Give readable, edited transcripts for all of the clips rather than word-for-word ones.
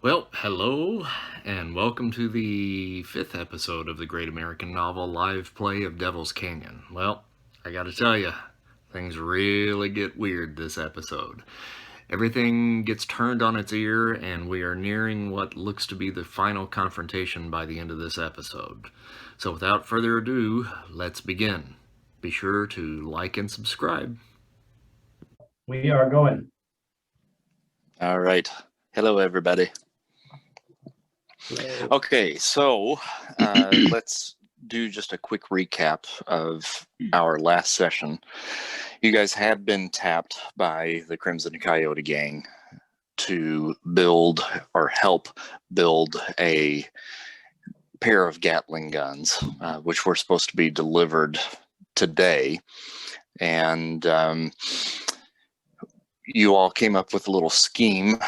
Well, hello, and welcome to the 5th episode of the Great American Novel live play of Devil's Canyon. Well, I gotta tell you, things really get weird this episode. Everything gets turned on its ear, and we are nearing what looks to be the final confrontation by the end of this episode. So without further ado, let's begin. Be sure to like and subscribe. We are going. All right. Hello, everybody. Okay, so let's do just a quick recap of our last session. You guys had been tapped by the Crimson Coyote Gang to build or help build a pair of Gatling guns, which were supposed to be delivered today. And you all came up with a little scheme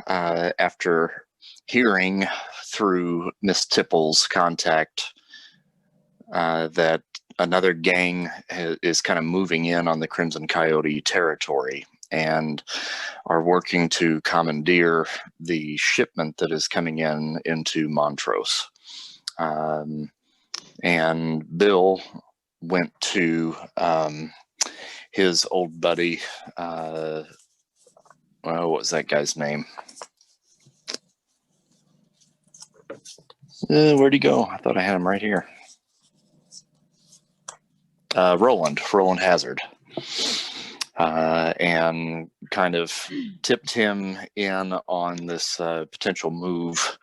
after hearing through Miss Tipple's contact that another gang is kind of moving in on the Crimson Coyote territory and are working to commandeer the shipment that is coming into Montrose. And Bill went to his old buddy, what was that guy's name? Where'd he go? I thought I had him right here. Roland Hazard. And kind of tipped him in on this potential move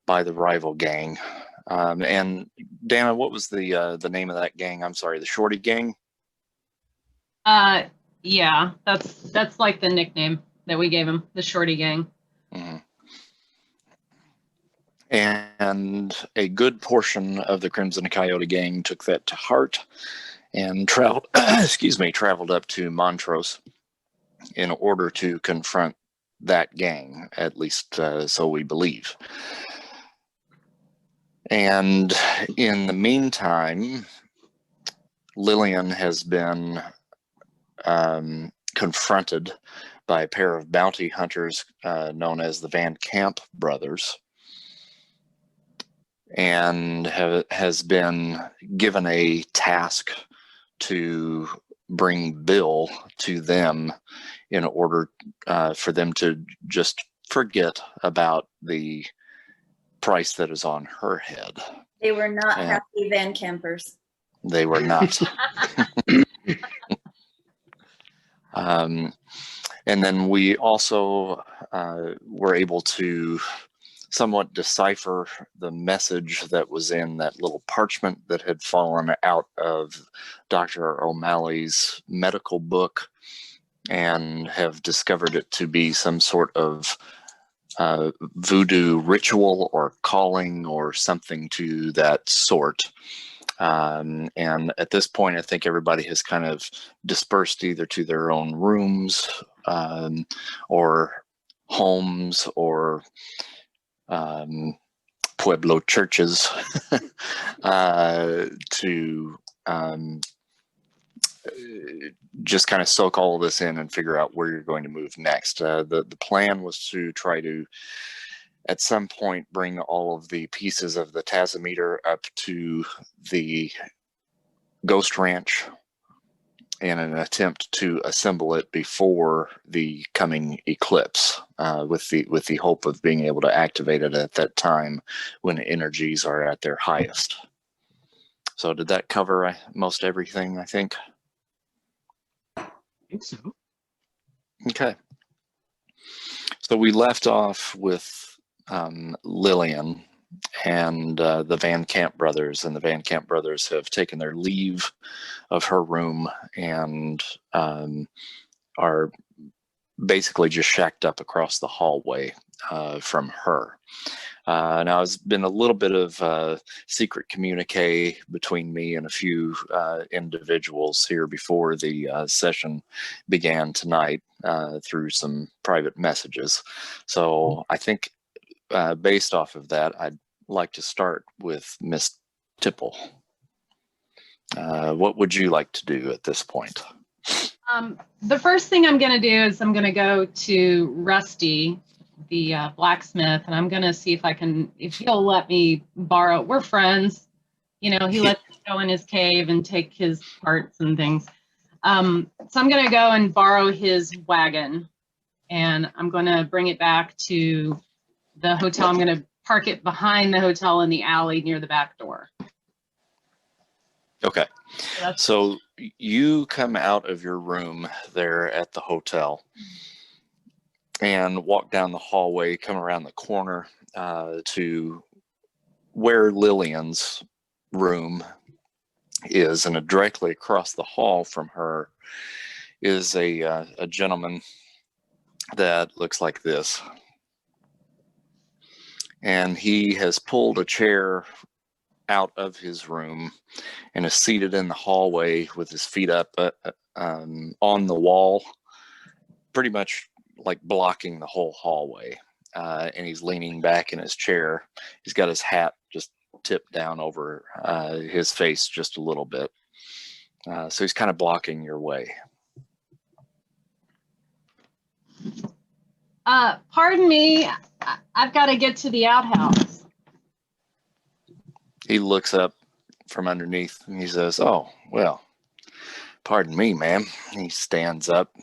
by the rival gang. And Dana, what was the name of that gang? I'm sorry, the Shorty Gang? Yeah, that's like the nickname that we gave him, the Shorty Gang. Mm-hmm. And a good portion of the Crimson Coyote Gang took that to heart and traveled up to Montrose in order to confront that gang, at least so we believe. And in the meantime, Lillian has been confronted by a pair of bounty hunters known as the Van Camp brothers, and has been given a task to bring Bill to them in order for them to just forget about the price that is on her head. They were not happy Van Campers. They were not. And then we also were able to somewhat decipher the message that was in that little parchment that had fallen out of Dr. O'Malley's medical book, and have discovered it to be some sort of voodoo ritual or calling or something to that sort. And at this point, I think everybody has kind of dispersed either to their own rooms or homes or Pueblo churches to just kind of soak all of this in and figure out where you're going to move next. The plan was to try to, at some point, bring all of the pieces of the tasimeter up to the Ghost Ranch in an attempt to assemble it before the coming eclipse, with the hope of being able to activate it at that time when energies are at their highest. So did that cover most everything, I think? I think so. Okay. So we left off with Lillian and the Van Camp brothers, and the Van Camp brothers have taken their leave of her room and are basically just shacked up across the hallway from her. Now, there's been a little bit of secret communique between me and a few individuals here before the session began tonight through some private messages. So I think based off of that, I'd like to start with Miss Tipple. What would you like to do at this point? The first thing I'm going to do is I'm going to go to Rusty the blacksmith, and I'm gonna see if he'll let me borrow. We're friends, you know. He lets me go in his cave and take his parts and things. So I'm gonna go and borrow his wagon, and I'm gonna bring it back to the hotel. I'm gonna park it behind the hotel in the alley near the back door. Okay. So So you come out of your room there at the hotel and walk down the hallway, come around the corner to where Lillian's room is, and directly across the hall from her is a gentleman that looks like this. And he has pulled a chair out of his room and is seated in the hallway with his feet up on the wall, pretty much like blocking the whole hallway. And he's leaning back in his chair. He's got his hat just tipped down over his face just a little bit. So he's kind of blocking your way. Pardon me, I've got to get to the outhouse. He looks up from underneath and he says, "Oh, well, pardon me, ma'am." He stands up,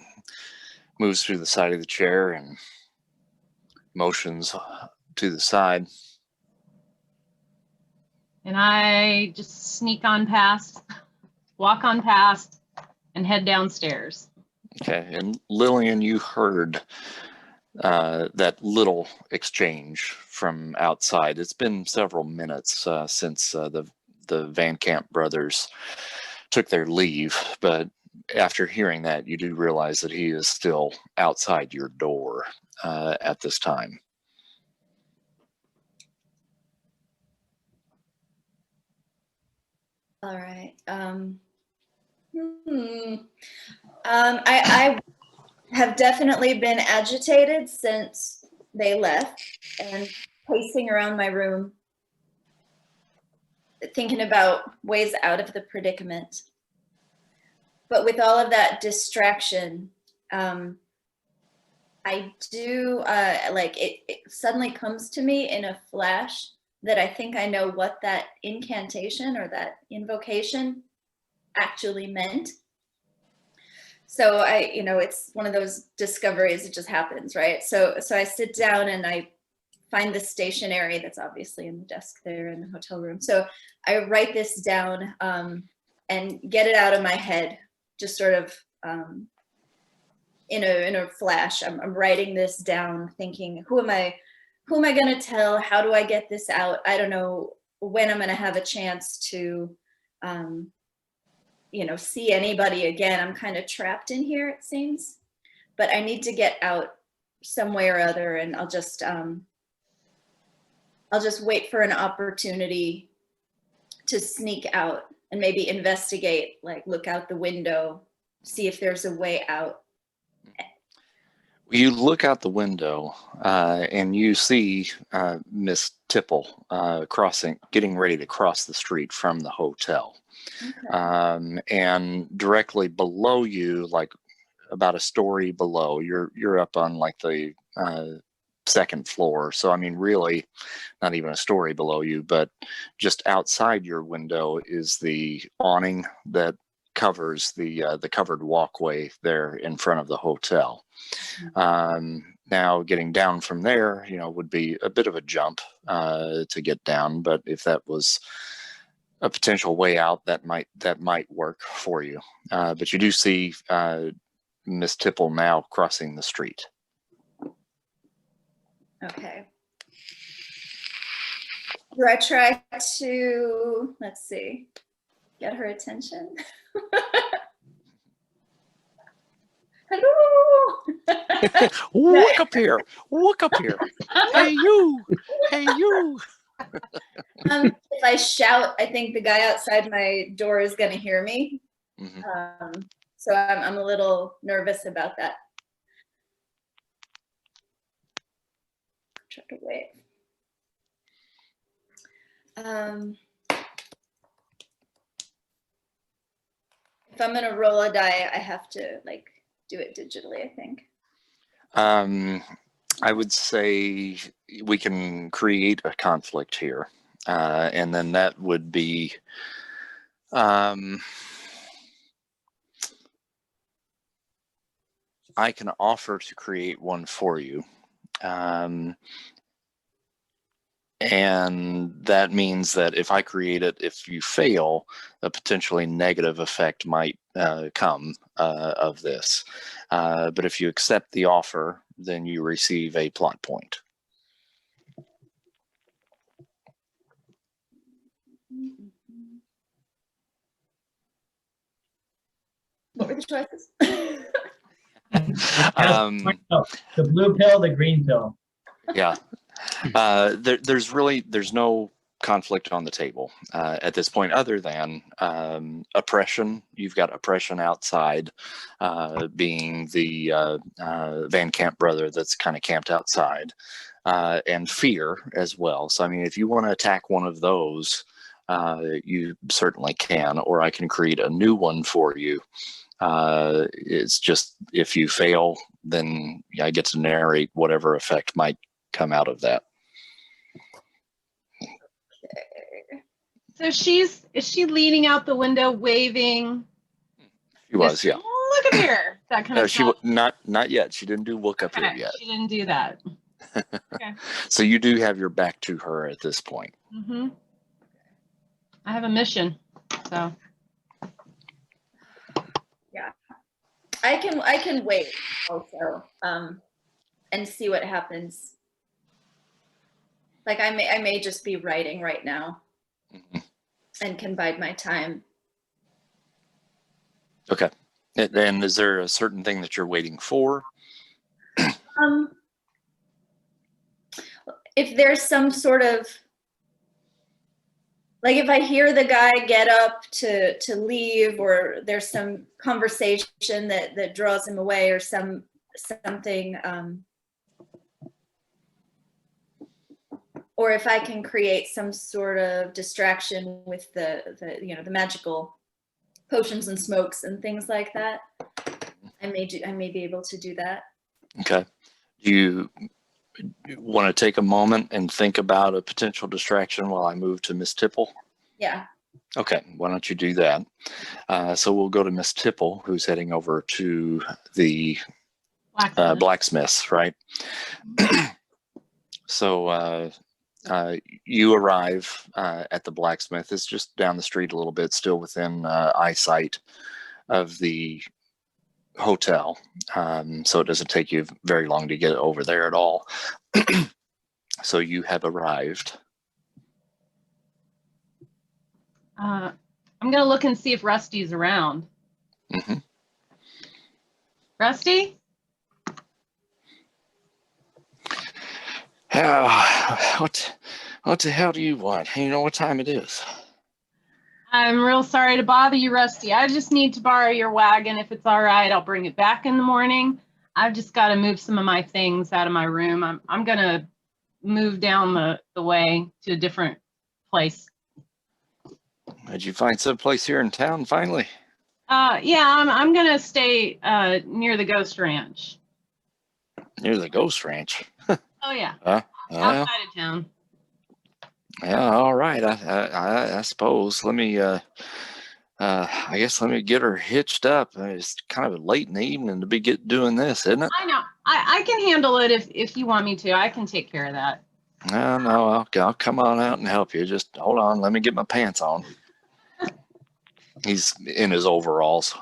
moves through the side of the chair and motions to the side. And I just sneak on past, walk on past, and head downstairs. Okay, and Lillian, you heard that little exchange from outside. It's been several minutes since the Van Camp brothers took their leave, but after hearing that, you do realize that he is still outside your door at this time. All right. I have definitely been agitated since they left and pacing around my room, thinking about ways out of the predicament. But with all of that distraction, I do, it suddenly comes to me in a flash that I think I know what that incantation or that invocation actually meant. So it's one of those discoveries, it just happens, right? So I sit down and I find the stationery that's obviously in the desk there in the hotel room. So I write this down and get it out of my head, just sort of in a flash. I'm writing this down, thinking, who am I going to tell? How do I get this out? I don't know when I'm going to have a chance to see anybody again. I'm kind of trapped in here, it seems, but I need to get out some way or other, and I'll just wait for an opportunity to sneak out and maybe investigate, like look out the window, see if there's a way out. You look out the window and you see Miss Tipple getting ready to cross the street from the hotel. Okay. And directly below you, like about a story below, you're up on like the second floor. So I mean, really, not even a story below you, but just outside your window is the awning that covers the covered walkway there in front of the hotel. Now getting down from there, would be a bit of a jump to get down, but if that was a potential way out, that might work for you. But you do see Miss Tipple now crossing the street. Okay. Do I try to, let's see, get her attention? Hello. Look up here. Look up here. Hey, you. Hey, you. If I shout, I think the guy outside my door is going to hear me. Mm-hmm. So I'm a little nervous about that. Try to wait. If I'm going to roll a die, I have to do it digitally, I think. I would say we can create a conflict here, and then that would be I can offer to create one for you. And that means that if I create it, if you fail, a potentially negative effect might come of this. But if you accept the offer, then you receive a plot point. What were the choices? The blue pill, the green pill. Yeah. There's no conflict on the table at this point, other than oppression. You've got oppression outside, being the Van Camp brother that's kind of camped outside, and fear as well. So I mean, if you want to attack one of those, you certainly can, or I can create a new one for you. It's just, if you fail, then I get to narrate whatever effect might come out of that. So is she leaning out the window waving? She was, yeah. Look at here, that kind of stuff. Not yet. She didn't do look up here yet. She didn't do that. Okay. So you do have your back to her at this point. Mm-hmm. I have a mission, so. Yeah, I can wait also, and see what happens. Like I may just be writing right now, and can bide my time. Okay. And is there a certain thing that you're waiting for? If there's some sort of, like if I hear the guy get up to leave, or there's some conversation that draws him away, or something, or if I can create some sort of distraction with the magical potions and smokes and things like that, I may be able to do that. Okay. Do you want to take a moment and think about a potential distraction while I move to Miss Tipple? Yeah. Okay, why don't you do that? So we'll go to Miss Tipple, who's heading over to the blacksmiths, right? So you arrive at the blacksmith. It's just down the street a little bit, still within eyesight of the hotel, so it doesn't take you very long to get over there at all. So you have arrived. I'm gonna look and see if Rusty's around. Mm-hmm. Rusty? What the hell do you want? You know what time it is. I'm real sorry to bother you, Rusty. I just need to borrow your wagon. If it's all right, I'll bring it back in the morning. I've just got to move some of my things out of my room. I'm going to move down the way to a different place. Did you find some place here in town finally? Yeah, I'm going to stay near the Ghost Ranch. Near the Ghost Ranch? Oh, yeah. Outside of town. Yeah, all right. I suppose. Let me. I guess let me get her hitched up. It's kind of late in the evening to be doing this, isn't it? I know. I can handle it if you want me to. I can take care of that. No, I'll come on out and help you. Just hold on. Let me get my pants on. He's in his overalls.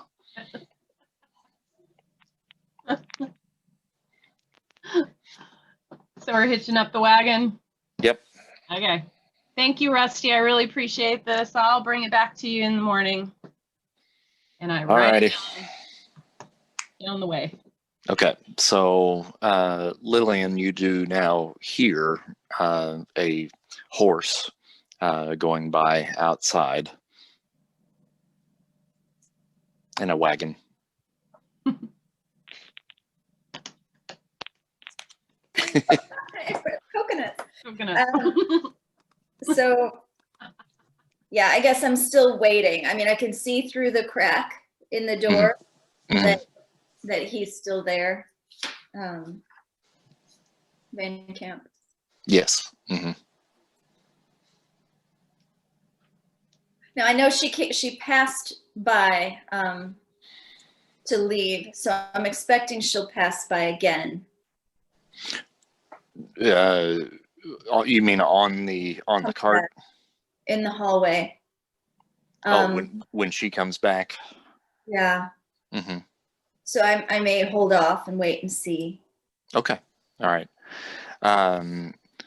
So we're hitching up the wagon? Yep. Okay. Thank you, Rusty. I really appreciate this. I'll bring it back to you in the morning. And I write it down the way. Okay. So, Lillian, you do now hear a horse going by outside in a wagon. Coconut. So, yeah, I guess I'm still waiting. I mean, I can see through the crack in the door that he's still there. Van Camp. Yes. Mm-hmm. Now I know she passed by to leave, so I'm expecting she'll pass by again. You mean on the cart? In the hallway. When she comes back. Yeah. Mm-hmm. So I may hold off and wait and see. Okay. All right.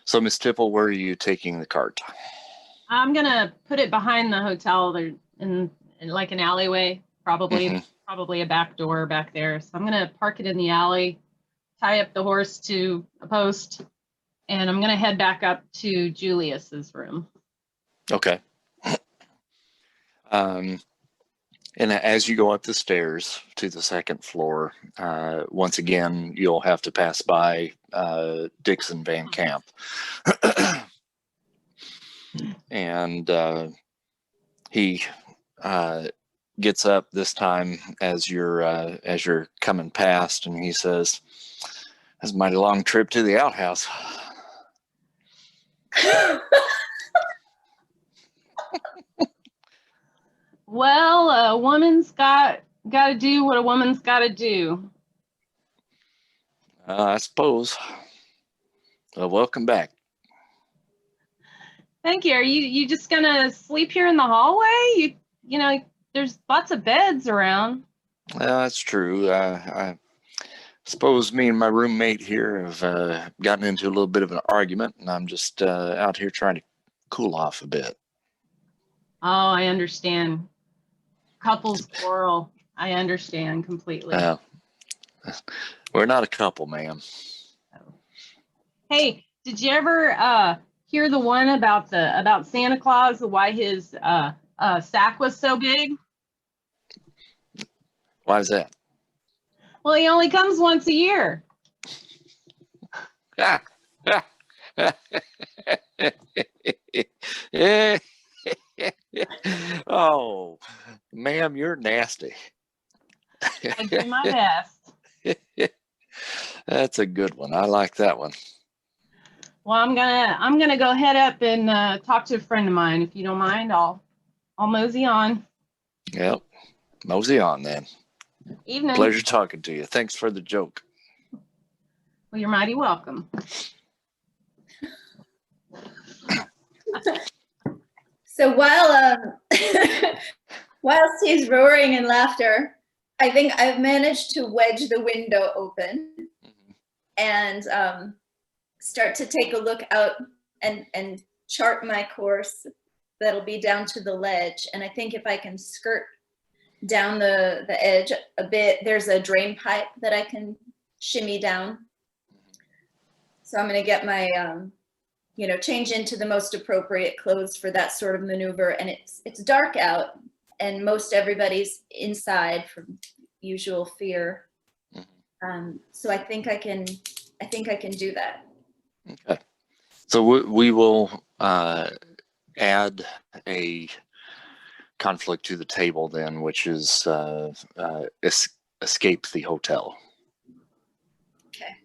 So Miss Tipple, where are you taking the cart? I'm gonna put it behind the hotel. There in like an alleyway, probably a back door back there. So I'm gonna park it in the alley, tie up the horse to a post, and I'm gonna head back up to Julius's room. Okay. And as you go up the stairs to the second floor, once again, you'll have to pass by Dixon Van Camp. And he gets up this time as you're coming past, and he says, "That's a mighty long trip to the outhouse." Well, a woman's got to do what a woman's got to do. I suppose. Welcome back. Thank you. Are you just gonna sleep here in the hallway? You know, there's lots of beds around. That's true. I suppose me and my roommate here have gotten into a little bit of an argument, and I'm just out here trying to cool off a bit. Oh, I understand. Couples quarrel. I understand completely. We're not a couple, ma'am. Hey, did you ever hear the one about Santa Claus, why his sack was so big? Why is that? Well, he only comes once a year. Oh, ma'am, you're nasty. I do my best. That's a good one. I like that one. Well, I'm gonna go head up and talk to a friend of mine. If you don't mind, I'll mosey on. Yep, mosey on then. Evening. Pleasure talking to you. Thanks for the joke. Well, you're mighty welcome. So while Steve's roaring in laughter, I think I've managed to wedge the window open and start to take a look out and chart my course that'll be down to the ledge. And I think if I can skirt down the edge a bit, there's a drain pipe that I can shimmy down. So I'm going to get my change into the most appropriate clothes for that sort of maneuver. And it's dark out, and most everybody's inside from usual fear. So I think I can do that. Okay. So we will add a conflict to the table then, which is escape the hotel. Okay.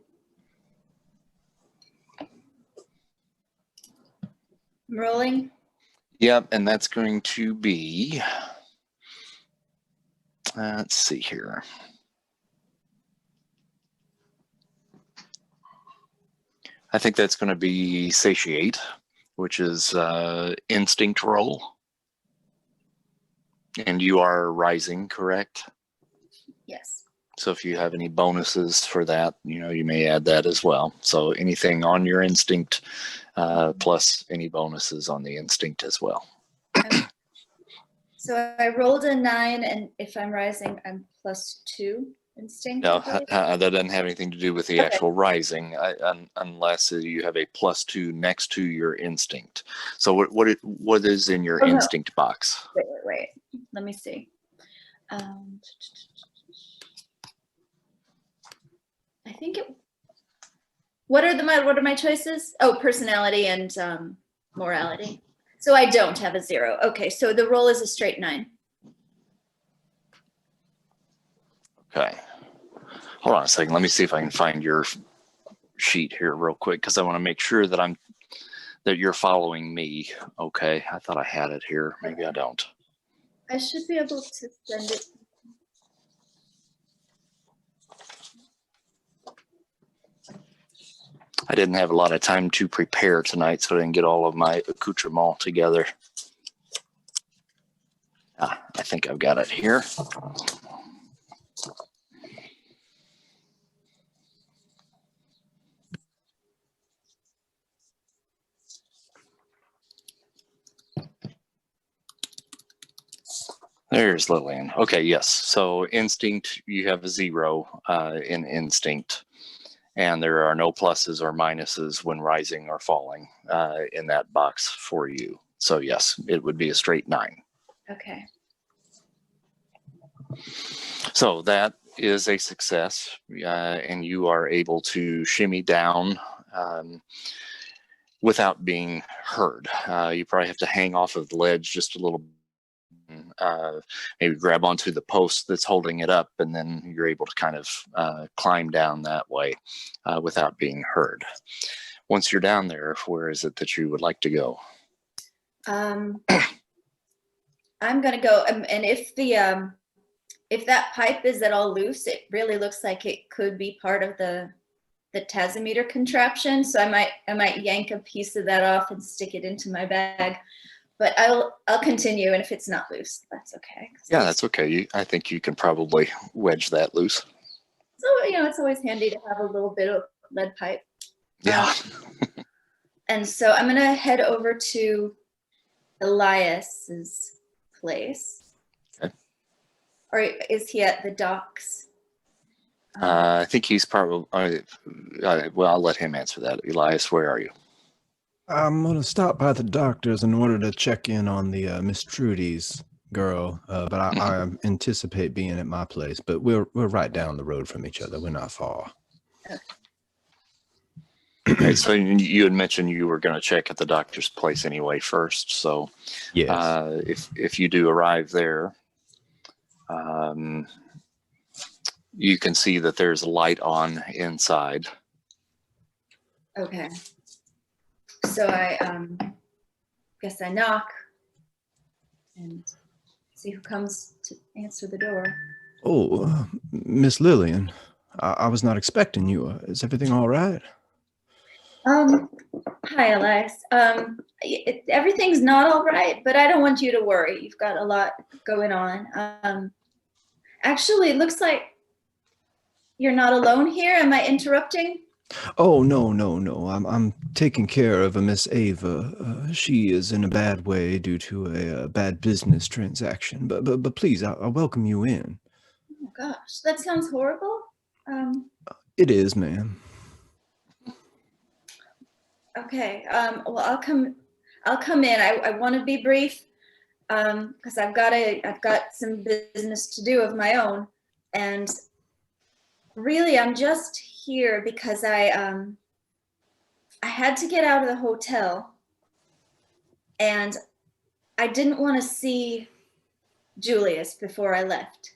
I'm rolling. Yep, and that's going to be, let's see here. I think that's going to be satiate, which is instinct roll. And you are rising, correct? Yes. So if you have any bonuses for that, you may add that as well. So anything on your instinct, plus any bonuses on the instinct as well. So I rolled a 9, and if I'm rising, I'm +2 instinct. No, that doesn't have anything to do with the actual rising, unless you have a +2 next to your instinct. So what is in your instinct box? Wait. Let me see. I think it. What are my choices? Oh, personality and morality. So I don't have a 0. Okay, so the roll is a straight 9. Okay. Hold on a second. Let me see if I can find your sheet here real quick because I want to make sure that you're following me. Okay, I thought I had it here. Maybe I don't. I should be able to send it. I didn't have a lot of time to prepare tonight, so I didn't get all of my accoutrement together. I think I've got it here. There's Lillian. Okay, yes. So instinct, you have a 0 in instinct. And there are no pluses or minuses when rising or falling in that box for you. So yes, it would be a straight 9. Okay. So that is a success, and you are able to shimmy down without being heard. You probably have to hang off of the ledge just a little, maybe grab onto the post that's holding it up, and then you're able to kind of climb down that way without being heard. Once you're down there, where is it that you would like to go? I'm gonna go, and if that pipe is at all loose, it really looks like it could be part of the tasimeter contraption. So I might yank a piece of that off and stick it into my bag. But I'll continue, and if it's not loose, that's okay. Yeah, that's okay. I think you can probably wedge that loose. So it's always handy to have a little bit of lead pipe. Yeah. And so I'm gonna head over to Elias's place. Okay. Or is he at the docks? I think he's probably. Well, I'll let him answer that. Elias, where are you? I'm gonna stop by the doctor's in order to check in on the Miss Trudy's girl, but I anticipate being at my place. But we're right down the road from each other. We're not far. Okay, so you had mentioned you were going to check at the doctor's place anyway first. So yes, if you do arrive there, you can see that there's a light on inside. Okay. So I guess I knock and see who comes to answer the door. Oh, Miss Lillian, I was not expecting you. Is everything all right? Hi, Elias. Everything's not all right, but I don't want you to worry. You've got a lot going on. Actually, it looks like you're not alone here. Am I interrupting? Oh, no. I'm taking care of a Miss Ava. She is in a bad way due to a bad business transaction. But please, I'll welcome you in. Oh gosh, that sounds horrible. It is, ma'am. Okay. Well, I'll come in. I want to be brief because I've got some business to do of my own, and really, I'm just here because I had to get out of the hotel, and I didn't want to see Julius before I left.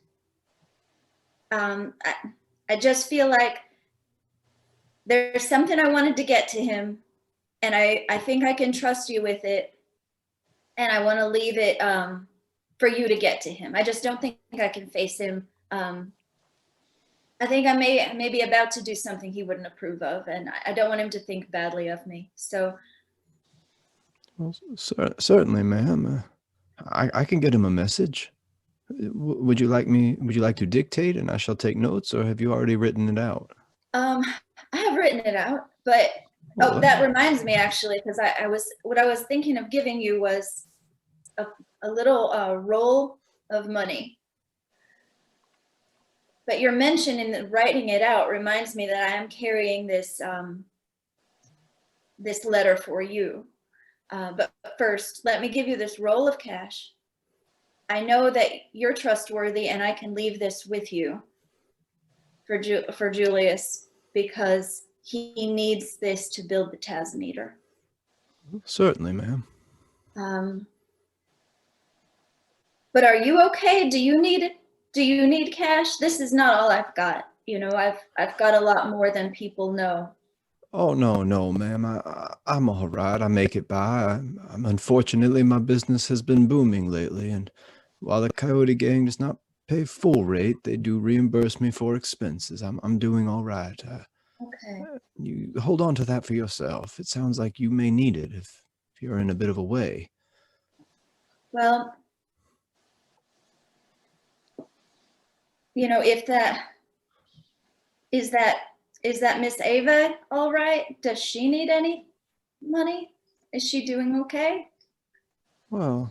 I just feel like there's something I wanted to get to him, and I think I can trust you with it, and I want to leave it for you to get to him. I just don't think I can face him. I think I may be about to do something he wouldn't approve of, and I don't want him to think badly of me. So, Well, certainly, ma'am. I can get him a message. Would you like to dictate, and I shall take notes, or have you already written it out? I have written it out, but Well, that reminds me actually, because what I was thinking of giving you was a little roll of money. But your mention in writing it out reminds me that I am carrying this this letter for you. But first, let me give you this roll of cash. I know that you're trustworthy, and I can leave this with you for Julius because he needs this to build the tasimeter. certainly, ma'am. But are you okay? Do you need cash? This is not all I've got. I've got a lot more than people know. Oh no, ma'am. I'm all right. I make it by. Unfortunately, my business has been booming lately, and while the Coyote Gang does not pay full rate, they do reimburse me for expenses. I'm doing all right. Okay. You hold on to that for yourself. It sounds like you may need it if you're in a bit of a way. Well, if that is that Miss Ava all right? Does she need any money? Is she doing okay? Well,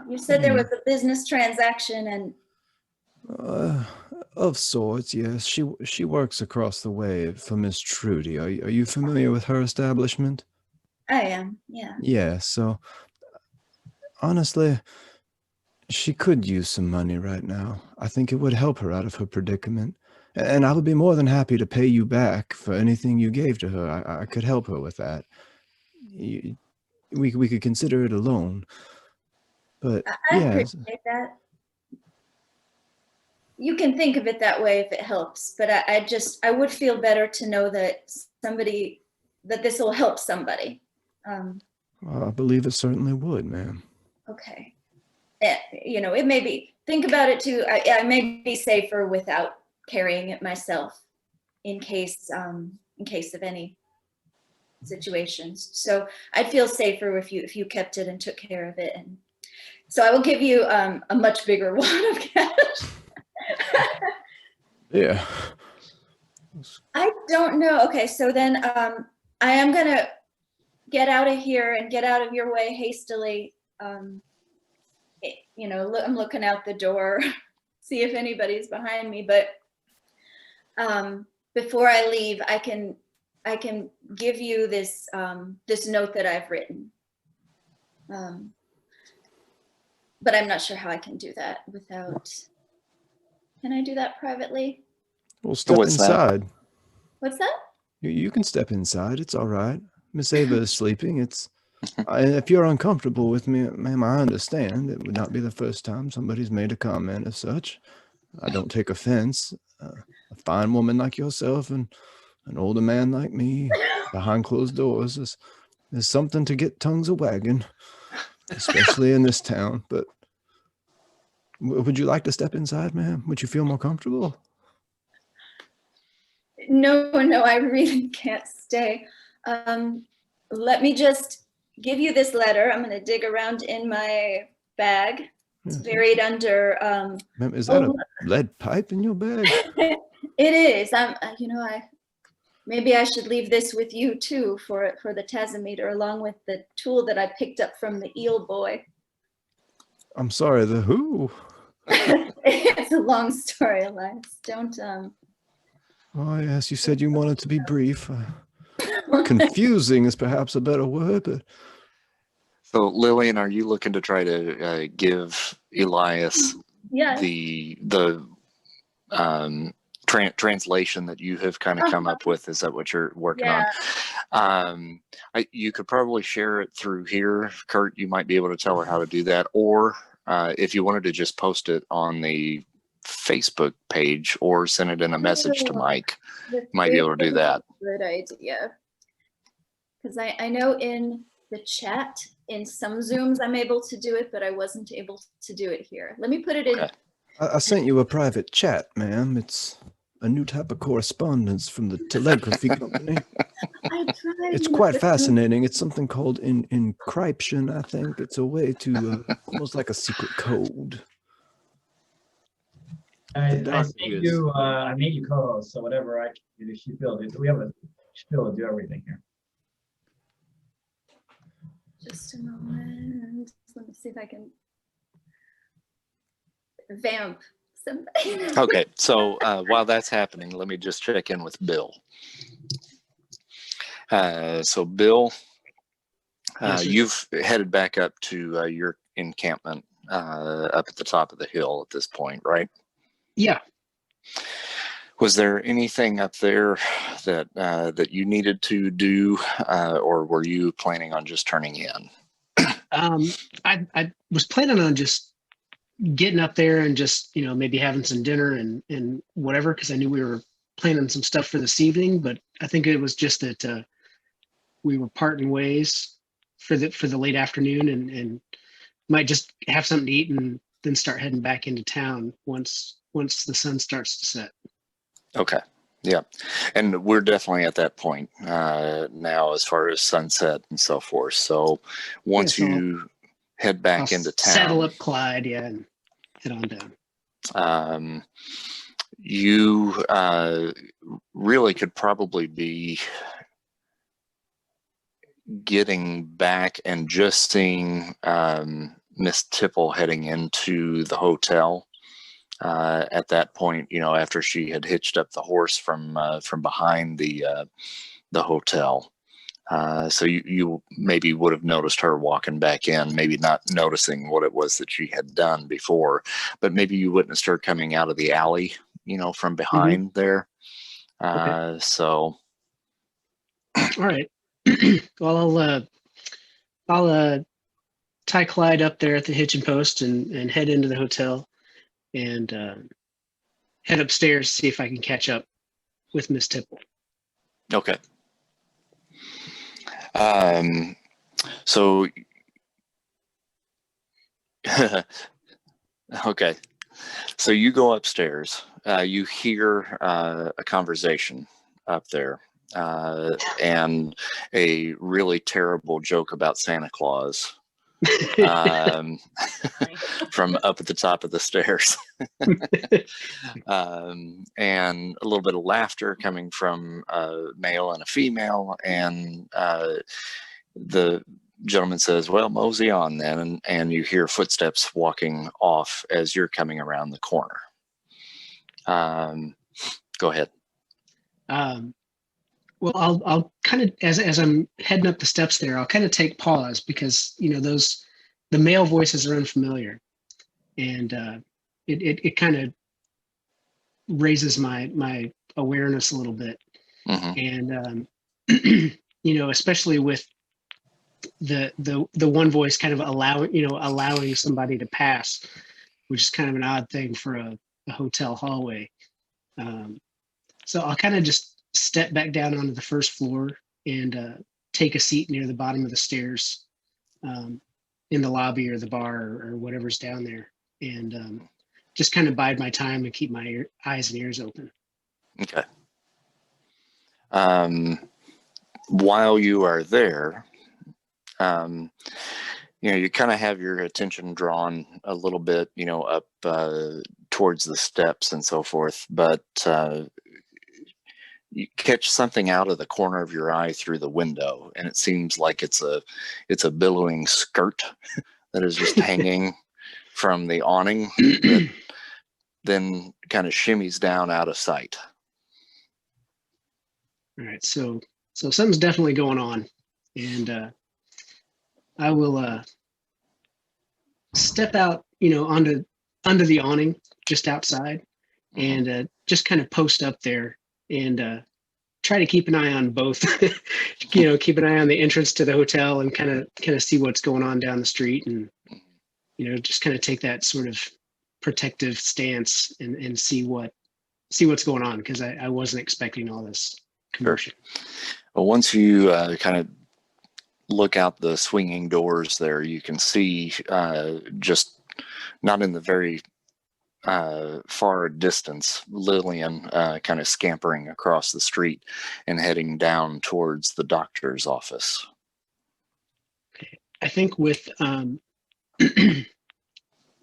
You said there mean- was a business transaction and uh, of sorts, yes. She works across the way for Miss Trudy. Are you familiar with her establishment? I am, yeah. Yeah, so honestly, she could use some money right now. I think it would help her out of her predicament. And I would be more than happy to pay you back for anything you gave to her. I could help her with that. We could consider it a loan. But I yeah, appreciate that. You can think of it that way if it helps, but I would feel better to know that this will help somebody. I believe it certainly would, ma'am. Okay. It may be, think about it too. I may be safer without carrying it myself in case of any situations. So I'd feel safer if you kept it and took care of it. And so I will give you a much bigger wad of cash. Yeah. I don't know. Okay, so then I am gonna get out of here and get out of your way hastily. I'm looking out the door, see if anybody's behind me. But before I leave, I can give you this this note that I've written. But I'm not sure how I can do that without. Can I do that privately? Well, step What's that? inside. What's that? You can step inside. It's all right. Miss Ava is sleeping. If you're uncomfortable with me, ma'am, I understand. It would not be the first time somebody's made a comment as such. I don't take offense. A fine woman like yourself and an older man like me behind closed doors is something to get tongues a wagging, especially in this town. But would you like to step inside, ma'am? Would you feel more comfortable? No, I really can't stay. Let me just give you this letter. I'm going to dig around in my bag. It's buried under. Ma'am, is that a lead pipe in your bag? It is. Maybe I should leave this with you too for the tasimeter, along with the tool that I picked up from the eel boy. I'm sorry, the who? It's a long story, Elias. Don't. Oh, yes, you said you wanted to be brief. Confusing is perhaps a better word, but. So, Lillian, are you looking to try to give Elias the translation that you have kind of come up with? Is that what you're working on? You could probably share it through here. Kurt, you might be able to tell her how to do that. Or if you wanted to just post it on the Facebook page or send it in a message to Mike, you might be able to do that. Good idea. Because I know in the chat, in some Zooms, I'm able to do it, but I wasn't able to do it here. Let me put it in. I sent you a private chat, ma'am. It's a new type of correspondence from the telegraphy company. I tried. It's quite fascinating. It's something called encryption, I think. It's a way to almost like a secret code. I made you co-host, so whatever I can do, she feel it. We have a spill to do everything here. Just a moment. Let me see if I can vamp somebody. Okay, so while that's happening, let me just check in with Bill. So Bill, you've headed back up to your encampment up at the top of the hill at this point, right? Yeah. Was there anything up there that you needed to do, or were you planning on just turning in? I was planning on just getting up there and just, maybe having some dinner and whatever, because I knew we were planning some stuff for this evening. But I think it was just that we were parting ways for the late afternoon, and might just have something to eat and then start heading back into town once the sun starts to set. Okay. Yeah. And we're definitely at that point now as far as sunset and so forth. So once so you head back I'll into town, saddle up Clyde, and head on down. You really could probably be getting back and just seeing Miss Tipple heading into the hotel at that point, after she had hitched up the horse from behind the hotel. So you maybe would have noticed her walking back in, maybe not noticing what it was that she had done before, but maybe you witnessed her coming out of the alley, from behind there. Okay. So. All right. Well, I'll tie Clyde up there at the hitching post and head into the hotel and head upstairs, see if I can catch up with Miss Tipple. Okay. So okay. So you go upstairs, you hear a conversation up there, and a really terrible joke about Santa Claus from up at the top of the stairs. And a little bit of laughter coming from a male and a female, and the gentleman says, well, mosey on then, and you hear footsteps walking off as you're coming around the corner. Go ahead. Well, I'll kind of, as I'm heading up the steps there, I'll kind of take pause because the male voices are unfamiliar, and it kind of raises my awareness a little bit. Mm-hmm. And especially with the one voice kind of allowing somebody to pass, which is kind of an odd thing for a hotel hallway. So I'll kind of just step back down onto the first floor and take a seat near the bottom of the stairs, in the lobby or the bar or whatever's down there, and just kind of bide my time and keep my eyes and ears open. Okay. While you are there, you kind of have your attention drawn a little bit, up towards the steps and so forth, but you catch something out of the corner of your eye through the window, and it seems like it's a billowing skirt that is just hanging from the awning that then kind of shimmies down out of sight. All right, so something's definitely going on, and I will step out, under the awning just outside, and just kind of post up there and try to keep an eye on both. Keep an eye on the entrance to the hotel and kind of see what's going on down the street, and just kind of take that sort of protective stance and see what's going on, because I wasn't expecting all this commotion. Well, once you kind of look out the swinging doors there, you can see just not in the very far distance, Lillian kind of scampering across the street and heading down towards the doctor's office. Okay. I think with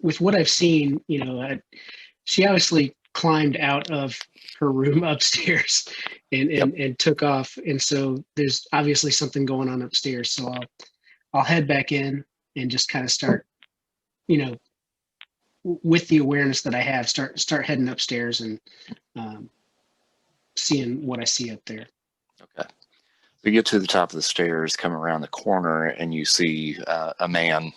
with what I've seen, she obviously climbed out of her room upstairs and took off, and so there's obviously something going on upstairs. So I'll head back in and just kind of start, with the awareness that I have, start heading upstairs and seeing what I see up there. Okay. You get to the top of the stairs, come around the corner, and you see a man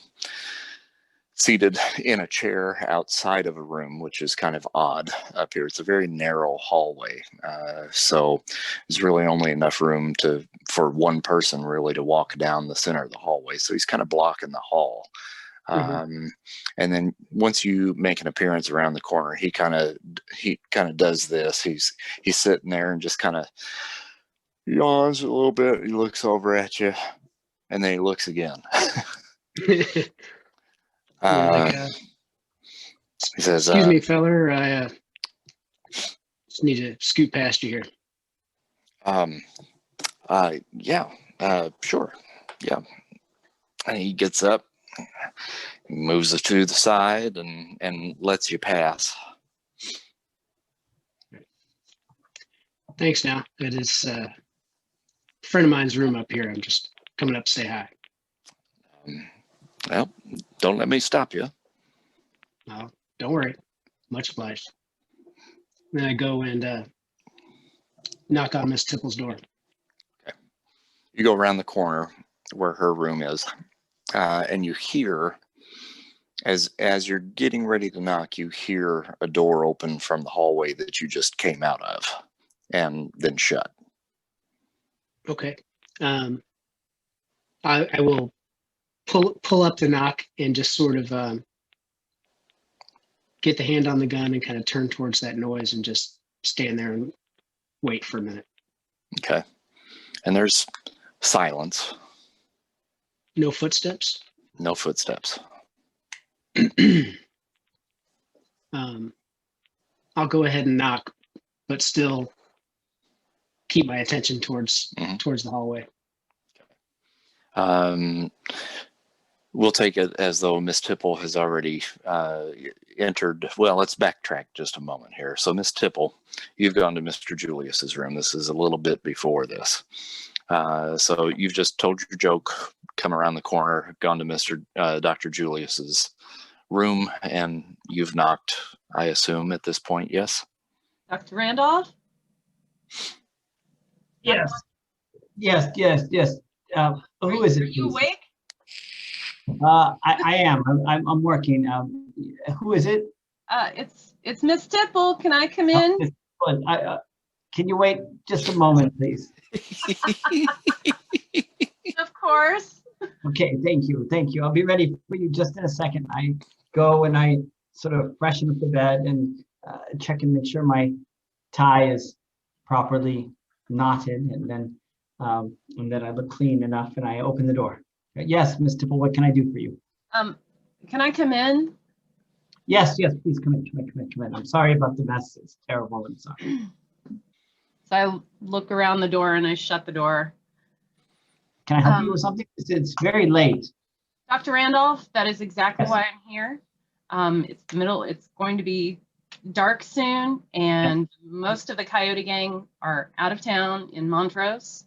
seated in a chair outside of a room, which is kind of odd up here. It's a very narrow hallway, so there's really only enough room for one person really to walk down the center of the hallway. So he's kind of blocking the hall. And then once you make an appearance around the corner, he kind of does this. He's sitting there and just kind of yawns a little bit. He looks over at you, and then he looks again. He says, "Excuse me, feller. I just need to scoot past you here." Yeah, sure. Yeah. And he gets up, moves to the side, and lets you pass. Thanks. Now it is a friend of mine's room up here. I'm just coming up to say hi. Well, don't let me stop you. Oh, don't worry. Much obliged. Then I go and knock on Miss Tipple's door. Okay. You go around the corner where her room is, and you hear, as you're getting ready to knock, you hear a door open from the hallway that you just came out of, and then shut. Okay. I will pull up the knock and just sort of get the hand on the gun and kind of turn towards that noise and just stand there and wait for a minute. Okay. And there's silence. No footsteps? No footsteps. I'll go ahead and knock, but still keep my attention towards the hallway. We'll take it as though Miss Tipple has already entered. Well, let's backtrack just a moment here. So, Miss Tipple, you've gone to Mr. Julius's room. This is a little bit before this. So you've just told your joke, come around the corner, gone to Dr. Julius's room, and you've knocked, I assume, at this point, yes? Dr. Randolph? Yes. Who is it? Are you please? awake? I am. I'm working. Who is it? It's Miss Tipple. Can I come in? Can you wait just a moment, please? Of course. Okay, thank you. I'll be ready for you just in a second. I go and I sort of freshen up the bed and check and make sure my tie is properly knotted, and then I look clean enough, and I open the door. Yes, Miss Tipple, what can I do for you? Can I come in? Yes, please come in. I'm sorry about the mess. It's terrible. I'm sorry. So I look around the door and I shut the door. Can I help you with something? It's very late. Dr. Randolph, that is exactly Yes. why I'm here. It's going to be dark soon, and most of the Coyote Gang are out of town in Montrose.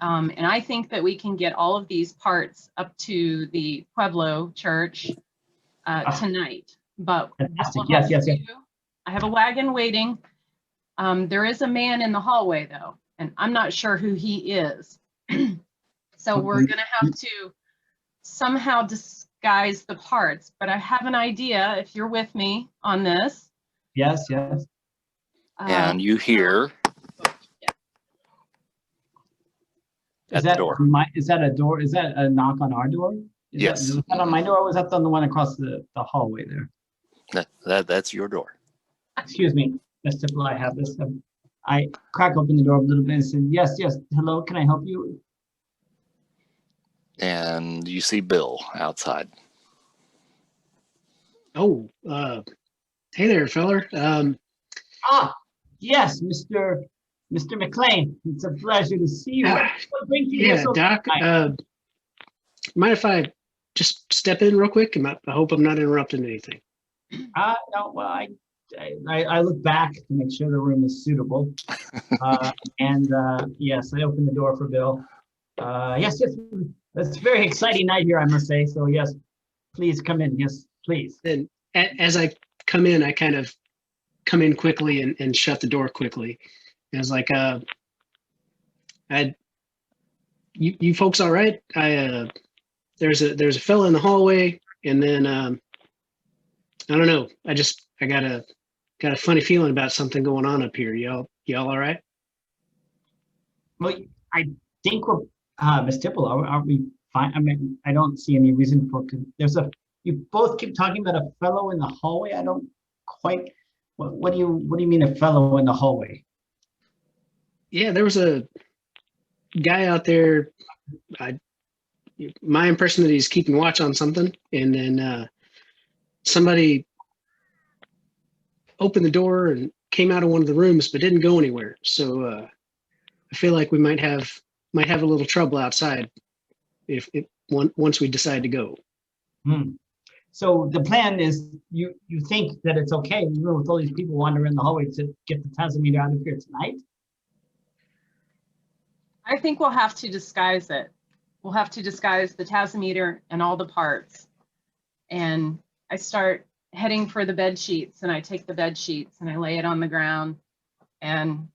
And I think that we can get all of these parts up to the Pueblo church tonight. But Fantastic. what we'll have Yes. to do- I have a wagon waiting. There is a man in the hallway, though, and I'm not sure who he is. So we're going to have to somehow disguise the parts. But I have an idea, if you're with me on this. Yes. And you hear at the door. Is that a door? Is that a knock on our door? Yes. Was that on my door, or was that on the one across the hallway there? That's your door. Excuse me, Miss Tipple, I have this. I crack open the door a little bit and said, yes, hello, can I help you? And you see Bill outside. Oh, hey there, feller. Yes, Mr. McLean. It's a pleasure to see you. What brings you here Yeah, so Doc. tonight? Mind if I just step in real quick? I hope I'm not interrupting anything. No, well, I look back to make sure the room is suitable. Yes, I open the door for Bill. Yes, it's a very exciting night here, I must say. So yes, please come in. Yes, please. And as I come in, I kind of come in quickly and shut the door quickly. And it's like, you folks all right? There's a fella in the hallway, and then I don't know. I got a funny feeling about something going on up here. Y'all all right? Well, I think we're Miss Tipple. Are we fine? I mean, I don't see any reason for. You both keep talking about a fellow in the hallway. I don't quite. What do you mean a fellow in the hallway? Yeah, there was a guy out there, my impression that he's keeping watch on something, and then somebody opened the door and came out of one of the rooms but didn't go anywhere. So I feel like we might have a little trouble outside if once we decide to go. So the plan is you think that it's okay, even with all these people wandering in the hallway, to get the tasimeter out of here tonight? I think we'll have to disguise it. We'll have to disguise the tasimeter and all the parts. And I start heading for the bed sheets, and I take the bed sheets and I lay it on the ground, and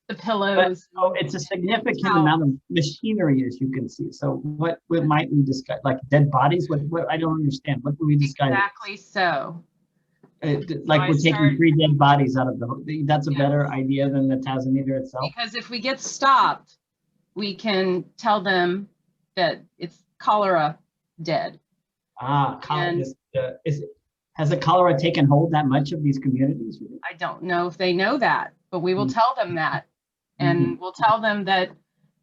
the pillows. So it's a significant amount of machinery, as you can see. So what might we disguise? Like dead bodies? What I don't understand. What do we disguise? Exactly so. Like we're taking 3 dead bodies out of the. That's a better idea than the tasimeter itself. Because if we get stopped, we can tell them that it's cholera dead. Cholera. Has the cholera taken hold that much of these communities? I don't know if they know that, but we will tell them that. And we'll tell them that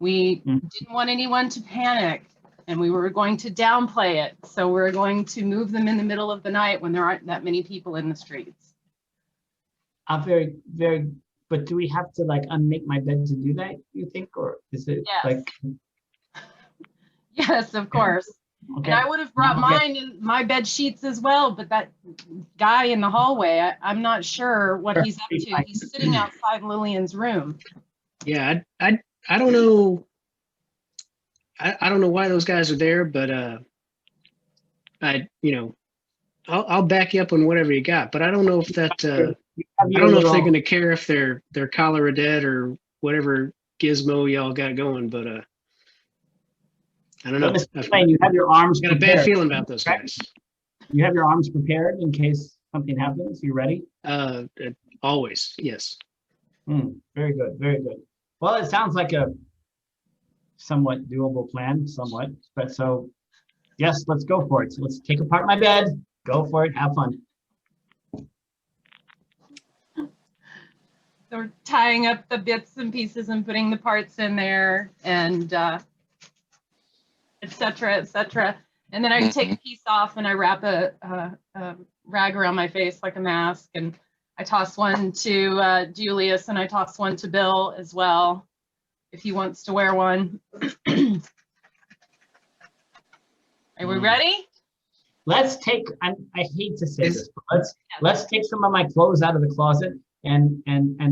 we didn't want anyone to panic, and we were going to downplay it. So we're going to move them in the middle of the night when there aren't that many people in the streets. Very, very, but do we have to like unmake my bed to do that, you think? Or is it like? Yes, of course. Okay. And I would have brought my bed sheets as well, but that guy in the hallway, I'm not sure what he's up to. He's sitting outside Lillian's room. Yeah, I don't know. I don't know why those guys are there, but I'll back you up on whatever you got. But I don't know if that I don't know if they're gonna care if they're cholera dead or whatever gizmo y'all got going. But I don't know. You have your arms. Got a bad feeling about those guys. You have your arms prepared in case something happens. You ready? Always, yes. Very good, very good. Well, it sounds like a somewhat doable plan, somewhat. But so, yes, let's go for it. So let's take apart my bed. Go for it. Have fun. So we're tying up the bits and pieces and putting the parts in there, and et cetera, et cetera. And then I take a piece off and I wrap a rag around my face like a mask, and I toss one to Julius, and I toss one to Bill as well, if he wants to wear one. Are we ready? Let's take, I hate to say this, but let's take some of my clothes out of the closet and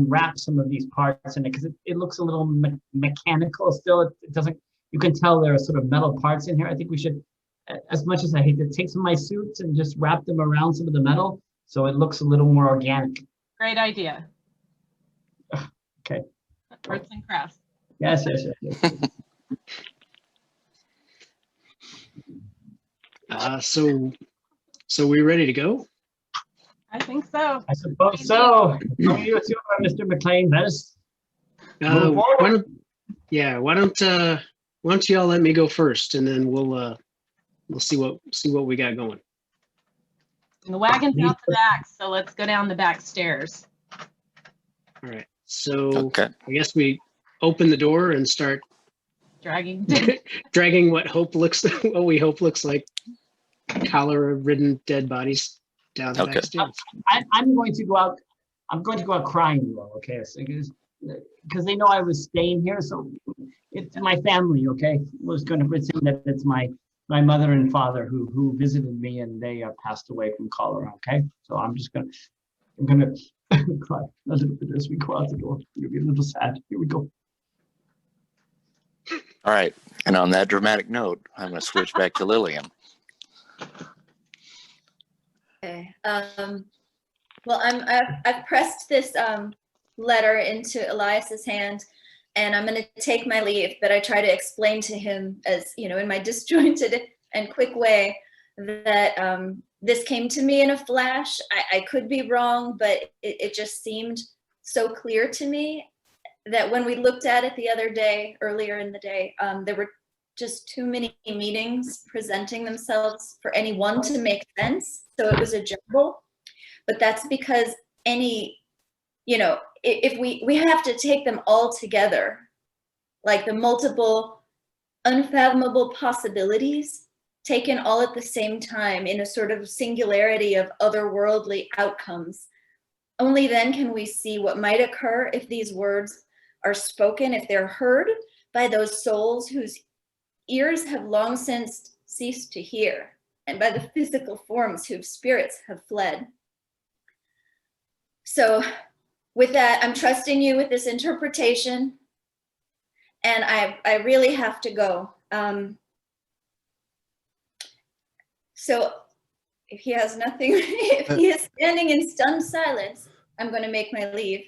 wrap some of these parts in it, because it looks a little mechanical still. It doesn't, you can tell there are sort of metal parts in here. I think we should, as much as I hate to, take some of my suits and just wrap them around some of the metal, so it looks a little more organic. Great idea. Okay. Arts and crafts. Yes. So we ready to go? I think so. I suppose so. You too, Mr. McLean. That is. Why don't y'all let me go first, and then we'll see what we got going. And the wagon's out the back, so let's go down the back stairs. All right. So I guess we open the door and start dragging what we hope looks like cholera-ridden dead bodies down the back stairs. I'm going to go out. I'm going to go out crying, okay? Because they know I was staying here, so it's my family, okay? Was going to pretend that it's my mother and father who visited me, and they passed away from cholera, okay? So I'm gonna cry a little bit as we go out the door. You'll be a little sad. Here we go. All right. And on that dramatic note, I'm going to switch back to Lillian. Okay. Well, I've pressed this letter into Elias's hand, and I'm going to take my leave, but I try to explain to him, as you know, in my disjointed and quick way, that this came to me in a flash. I could be wrong, but it just seemed so clear to me that when we looked at it the other day, earlier in the day, there were just too many meanings presenting themselves for any one to make sense. So it was a jumble. But that's because if we have to take them all together, like the multiple unfathomable possibilities taken all at the same time in a sort of singularity of otherworldly outcomes. Only then can we see what might occur if these words are spoken, if they're heard by those souls whose ears have long since ceased to hear, and by the physical forms whose spirits have fled. So with that, I'm trusting you with this interpretation, and I really have to go. So if he has nothing, if he is standing in stunned silence, I'm going to make my leave.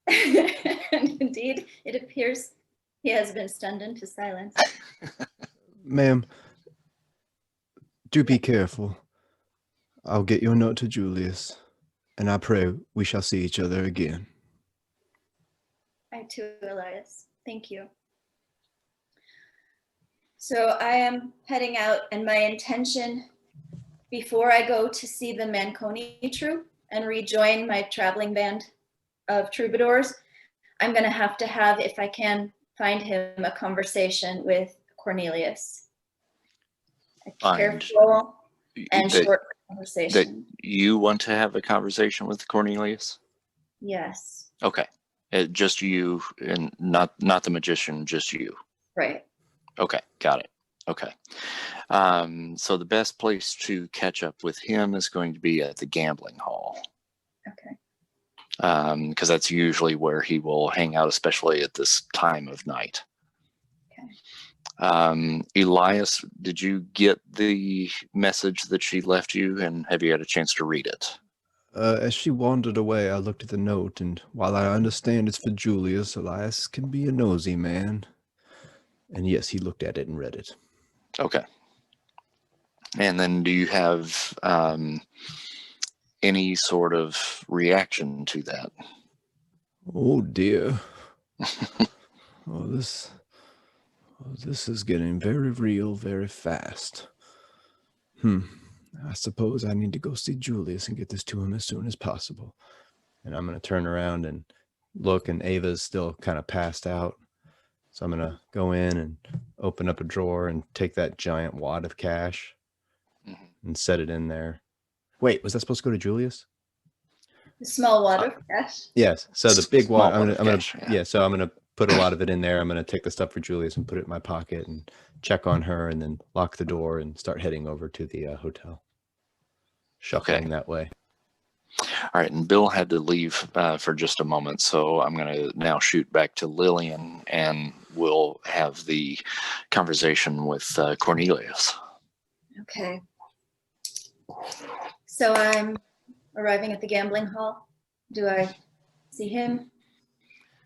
And indeed, it appears he has been stunned into silence. Ma'am, do be careful. I'll get your note to Julius, and I pray we shall see each other again. I too, Elias. Thank you. So I am heading out, and my intention before I go to see the Manconi troupe and rejoin my traveling band of troubadours, I'm going to have, if I can find him, a conversation with Cornelius. A careful and short conversation. That you want to have a conversation with Cornelius? Yes. Okay. Just you, and not the magician, just you. Right. Okay, got it. Okay. So the best place to catch up with him is going to be at the gambling hall. Okay. Because that's usually where he will hang out, especially at this time of night. Okay. Elias, did you get the message that she left you, and have you had a chance to read it? As she wandered away, I looked at the note, and while I understand it's for Julius, Elias can be a nosy man. And yes, he looked at it and read it. Okay. And then do you have any sort of reaction to that? Oh dear. This is getting very real very fast. I suppose I need to go see Julius and get this to him as soon as possible. And I'm going to turn around and look, and Ava's still kind of passed out. So I'm going to go in and open up a drawer and take that giant wad of cash and set it in there. Wait, was that supposed to go to Julius? The small wad of cash. Yes. So the big wad, I'm gonna yeah. So I'm gonna put a lot of it in there. I'm gonna take the stuff for Julius and put it in my pocket and check on her, and then lock the door and start heading over to the hotel. Shuffling that way. All right, and Bill had to leave for just a moment, so I'm going to now shoot back to Lillian, and we'll have the conversation with Cornelius. Okay. So I'm arriving at the gambling hall. Do I see him?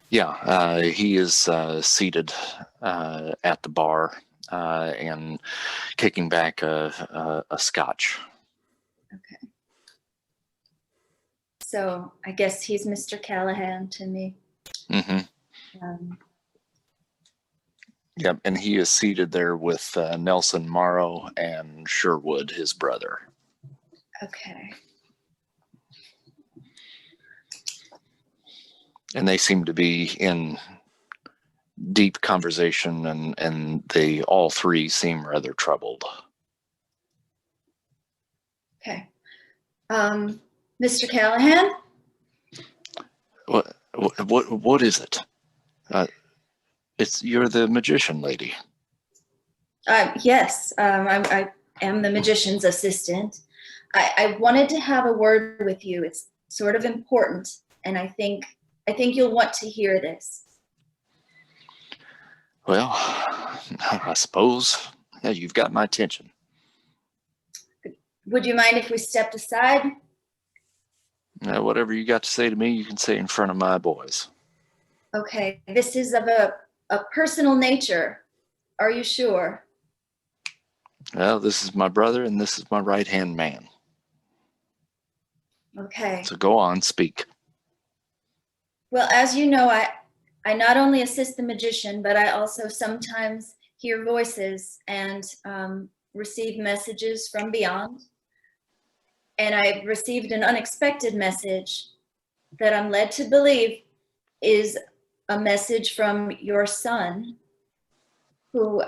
Yeah, he is seated at the bar and kicking back a scotch. Okay. So I guess he's Mr. Callahan to me. Mm-hmm. Yep, and he is seated there with Nelson Morrow and Sherwood, his brother. Okay. And they seem to be in deep conversation, and they all three seem rather troubled. Okay. Mr. Callahan? What is it? You're the magician lady. Yes, I am the magician's assistant. I wanted to have a word with you. It's sort of important, and I think you'll want to hear this. Well, I suppose you've got my attention. Would you mind if we stepped aside? Whatever you got to say to me, you can say in front of my boys. Okay, this is of a personal nature. Are you sure? Well, this is my brother, and this is my right-hand man. Okay. So go on, speak. Well, as you know, I not only assist the magician, but I also sometimes hear voices and receive messages from beyond. And I received an unexpected message that I'm led to believe is a message from your son, who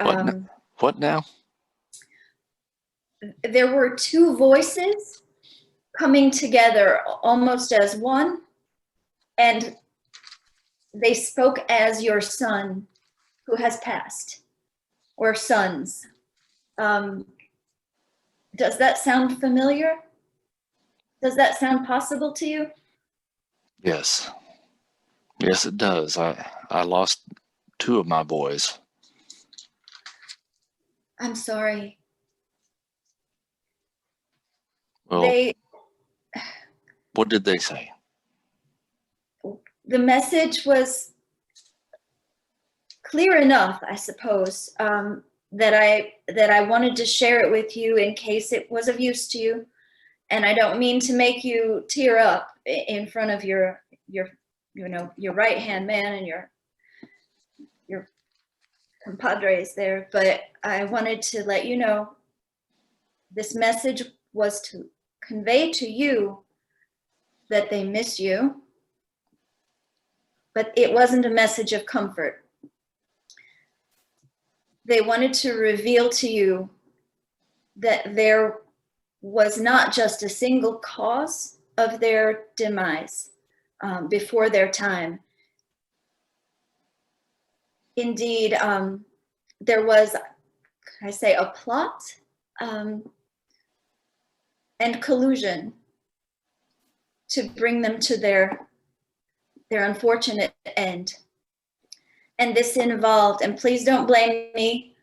What now? there were two voices coming together almost as one, and they spoke as your son who has passed, or sons. Does that sound familiar? Does that sound possible to you? Yes. Yes, it does. I lost two of my boys. I'm sorry. Well, what did they say? The message was clear enough, I suppose, that I wanted to share it with you in case it was of use to you. And I don't mean to make you tear up in front of your right hand man and your compadres there, but I wanted to let you know this message was to convey to you that they miss you, but it wasn't a message of comfort. They wanted to reveal to you that there was not just a single cause of their demise before their time. Indeed, there was, I say, a plot and collusion to bring them to their unfortunate end. And this involved, and please don't blame me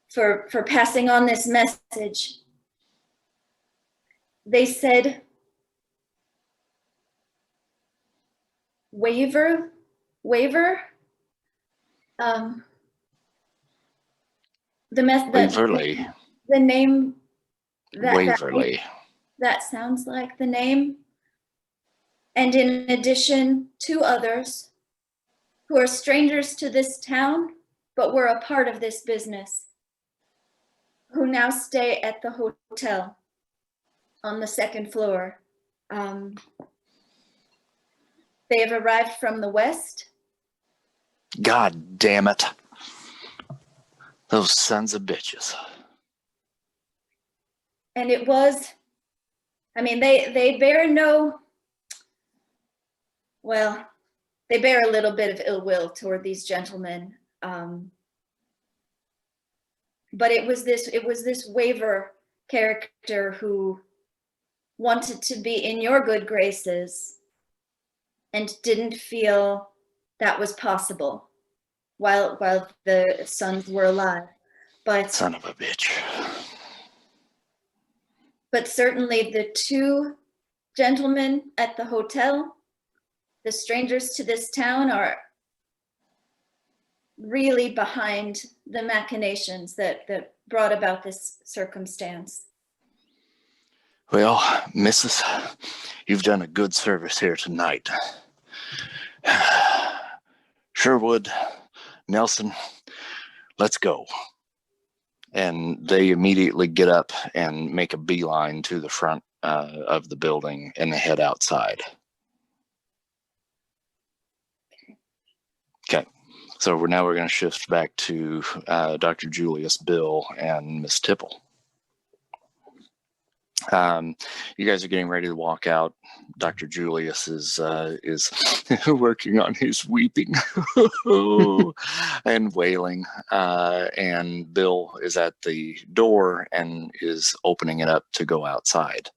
for passing on this message. They said, waiver. Waverly. The name Waverly. that sounds like the name. And in addition, two others who are strangers to this town, but were a part of this business, who now stay at the hotel on the second floor. They have arrived from the west. God damn it. Those sons of bitches. And it was, I mean, they bear no, well, they bear a little bit of ill will toward these gentlemen. But it was this waiver character who wanted to be in your good graces and didn't feel that was possible while the sons were alive. But son of a bitch. But certainly the two gentlemen at the hotel, the strangers to this town, are really behind the machinations that brought about this circumstance. Well, Mrs., you've done a good service here tonight. Sherwood, Nelson, let's go. And they immediately get up and make a beeline to the front of the building and head outside. Okay, so we're going to shift back to Dr. Julius, Bill, and Miss Tipple. You guys are getting ready to walk out. Dr. Julius is working on his weeping and wailing, and Bill is at the door and is opening it up to go outside.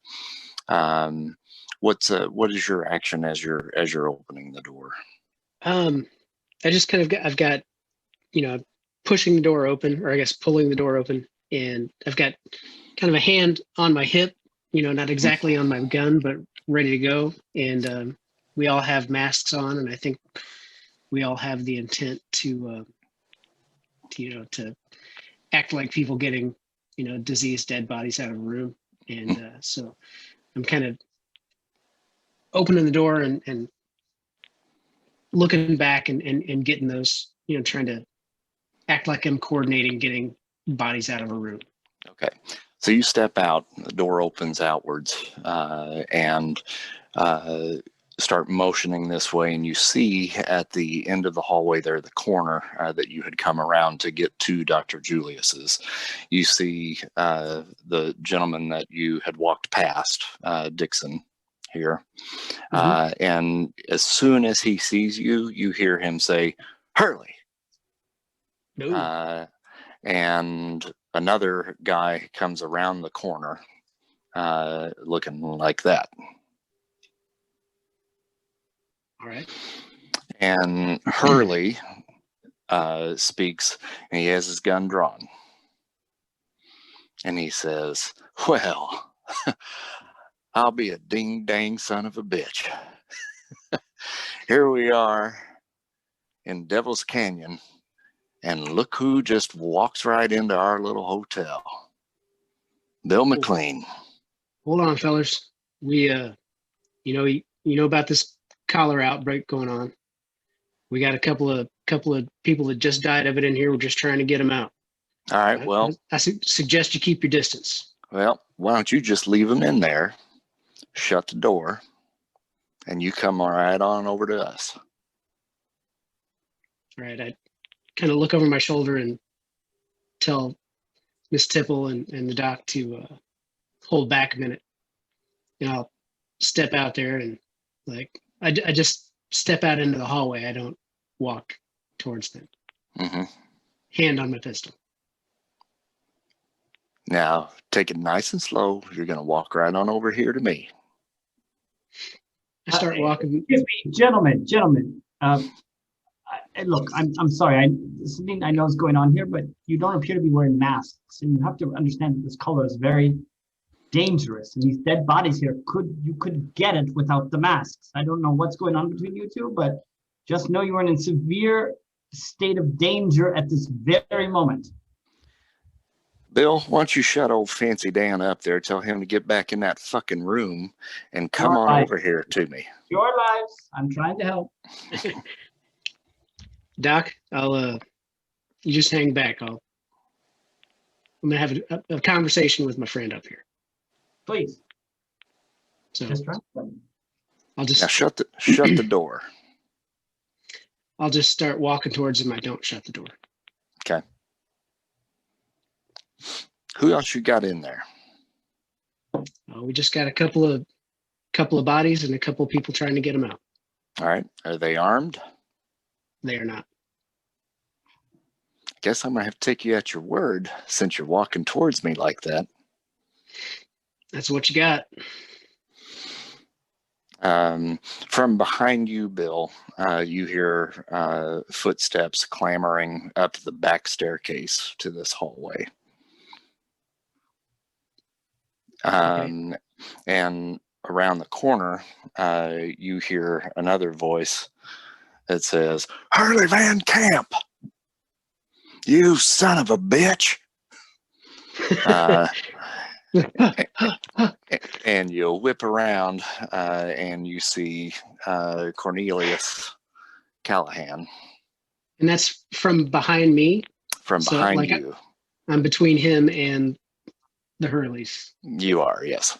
What is your action as you're opening the door? I just I've got, pushing the door open, or I guess pulling the door open, and I've got kind of a hand on my hip, not exactly on my gun, but ready to go. And we all have masks on, and I think we all have the intent to act like people getting, diseased dead bodies out of a room. And so I'm kind of opening the door and looking back and getting those, trying to act like I'm coordinating getting bodies out of a room. Okay. So you step out, the door opens outwards, and start motioning this way, and you see at the end of the hallway there, the corner that you had come around to get to Dr. Julius's, you see the gentleman that you had walked past, Dixon here. And as soon as he sees you, you hear him say, "Hurley." No. And another guy comes around the corner looking like that. All right. And Hurley speaks, and he has his gun drawn. And he says, "Well, I'll be a ding-dang son of a bitch. Here we are in Devil's Canyon, and look who just walks right into our little hotel. Bill McLean." Hold on, fellas. We, you know about this cholera outbreak going on. We got a couple of people that just died of it in here. We're just trying to get them out. All right, well, I suggest you keep your distance. well, why don't you just leave them in there, shut the door, and you come right on over to us. All right. I kind of look over my shoulder and tell Miss Tipple and the doc to hold back a minute. And I'll step out there and I just step out into the hallway. I don't walk towards them. Hand on my pistol. Now, take it nice and slow. You're going to walk right on over here to me. I start walking. Excuse me, gentlemen. Look, I'm sorry. Something I know is going on here, but you don't appear to be wearing masks, and you have to understand that this color is very dangerous. And these dead bodies here, you could get it without the masks. I don't know what's going on between you two, but just know you are in a severe state of danger at this very moment. Bill, why don't you shut old Fancy Dan up there, tell him to get back in that fucking room and come on over here to me. Your lives. I'm trying to help. Doc, you just hang back. I'm gonna have a conversation with my friend up here. Please. So Just try. I'll just Now shut the door. I'll just start walking towards him. I don't shut the door. Okay. Who else you got in there? We just got a couple of bodies and a couple of people trying to get them out. All right. Are they armed? They are not. Guess I'm gonna have to take you at your word since you're walking towards me like that. That's what you got. From behind you, Bill, you hear footsteps clambering up the back staircase to this hallway. Okay. And around the corner, you hear another voice that says, "Hurley Van Camp, you son of a bitch." And you whip around and you see Cornelius Callahan. And that's from behind me. From So, behind like, you. I'm between him and the Hurleys. You are, yes.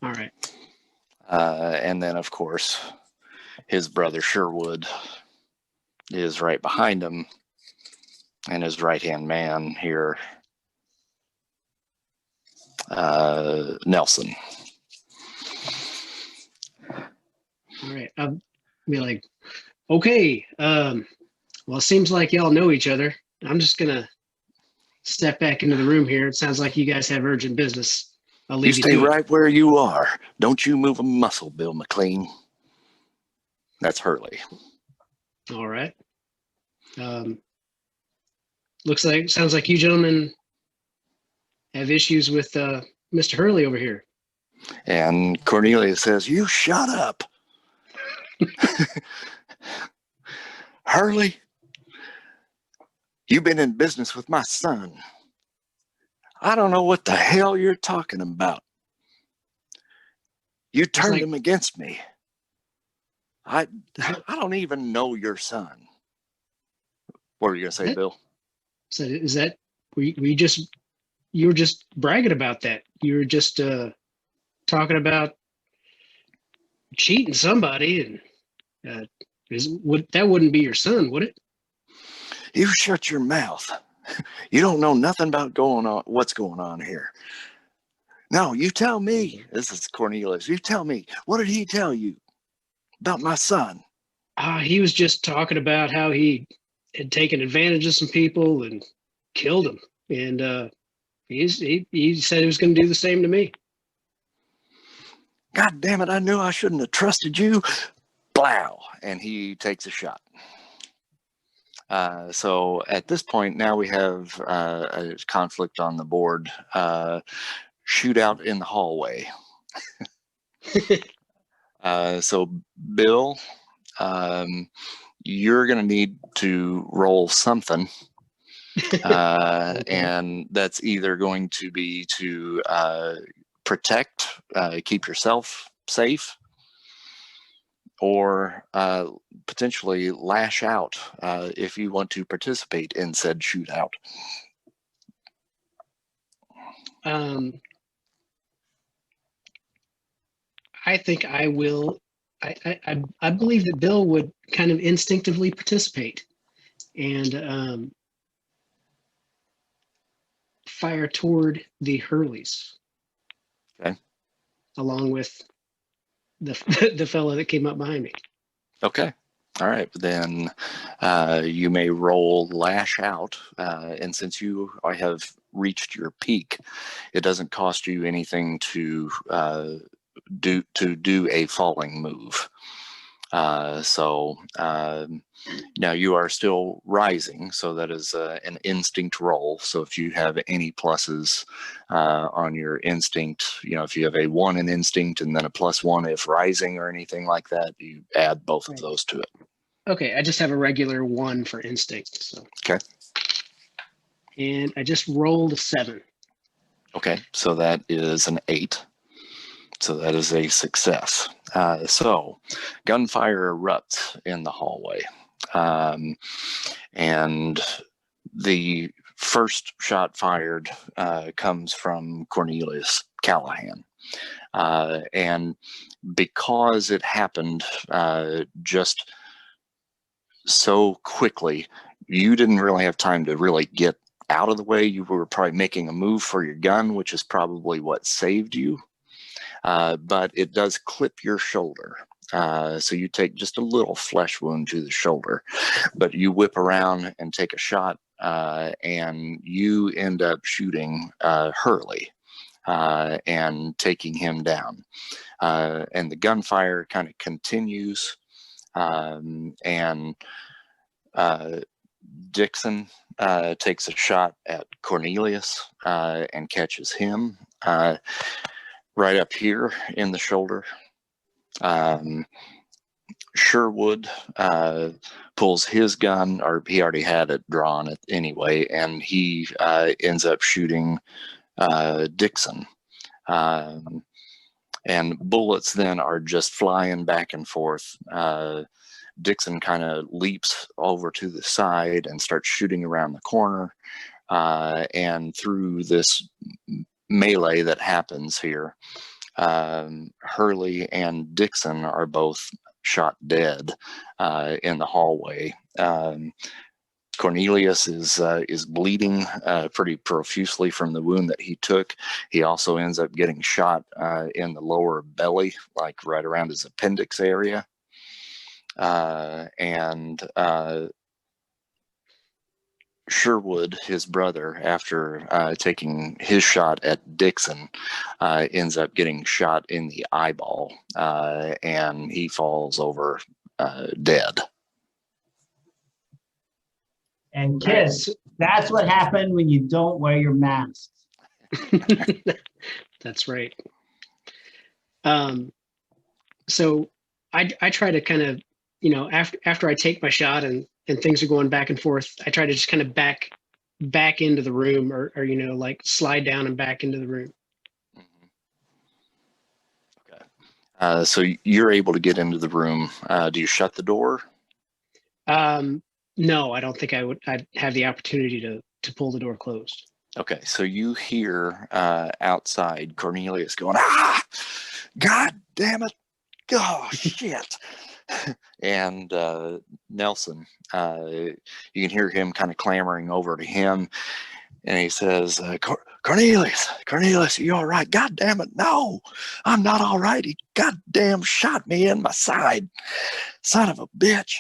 All right. And then, of course, his brother Sherwood is right behind him, and his right-hand man here, Nelson. All right. I'll be like, okay. Well, it seems like y'all know each other. I'm just gonna step back into the room here. It sounds like you guys have urgent business. I'll You leave you stay to it. right where you are. Don't you move a muscle, Bill McLean. That's Hurley. All right. Sounds like you gentlemen have issues with Mr. Hurley over here. And Cornelius says, "You shut up." Hurley, you've been in business with my son. I don't know what the hell you're talking about. You turned him against me. I don't even know your son. What were you gonna say, Bill? So is that you were just bragging about that? You were just talking about cheating somebody, and that wouldn't be your son, would it? You shut your mouth. You don't know nothing about what's going on here. No, you tell me. This is Cornelius. You tell me. What did he tell you about my son? He was just talking about how he had taken advantage of some people and killed them. And he said he was going to do the same to me. God damn it, I knew I shouldn't have trusted you. Blow. And he takes a shot. So at this point, now we have a conflict on the board. Shootout in the hallway. So Bill, you're going to need to roll something. And that's either going to be to protect, keep yourself safe, or potentially lash out if you want to participate in said shootout. I think I will. I believe that Bill would kind of instinctively participate and fire toward the Hurleys. Okay. Along with the fellow that came up behind me. Okay. All right. Then you may roll lash out. And since you have reached your peak, it doesn't cost you anything to do a falling move. So now you are still rising, so that is an instinct roll. So if you have any pluses on your instinct, if you have a 1 in instinct and then a +1 if rising or anything like that, you add both of those to it. Okay, I just have a regular 1 for instinct. So. Okay. And I just rolled a 7. Okay, so that is an 8. So that is a success. So gunfire erupts in the hallway. And the first shot fired comes from Cornelius Callahan. And because it happened just so quickly, you didn't really have time to really get out of the way. You were probably making a move for your gun, which is probably what saved you. But it does clip your shoulder. So you take just a little flesh wound to the shoulder, but you whip around and take a shot, and you end up shooting Hurley and taking him down. And the gunfire kind of continues, and Dixon takes a shot at Cornelius and catches him right up here in the shoulder. Sherwood pulls his gun, or he already had it drawn anyway, and he ends up shooting Dixon. And bullets then are just flying back and forth. Dixon kind of leaps over to the side and starts shooting around the corner. And through this melee that happens here, Hurley and Dixon are both shot dead in the hallway. Cornelius is bleeding pretty profusely from the wound that he took. He also ends up getting shot in the lower belly, like right around his appendix area. And Sherwood, his brother, after taking his shot at Dixon, ends up getting shot in the eyeball, and he falls over dead. And kids, that's what happened when you don't wear your mask. That's right. So I try to kind of, after I take my shot and things are going back and forth, I try to just kind of back into the room or like slide down and back into the room. Okay. So you're able to get into the room. Do you shut the door? No, I don't think I'd have the opportunity to pull the door closed. Okay. So you hear outside Cornelius going, "Ah, God damn it. oh shit. And Nelson, you can hear him kind of clamoring over to him, and he says, Cornelius, you all right? God damn it, no, I'm not all right. He goddamn shot me in my side, son of a bitch.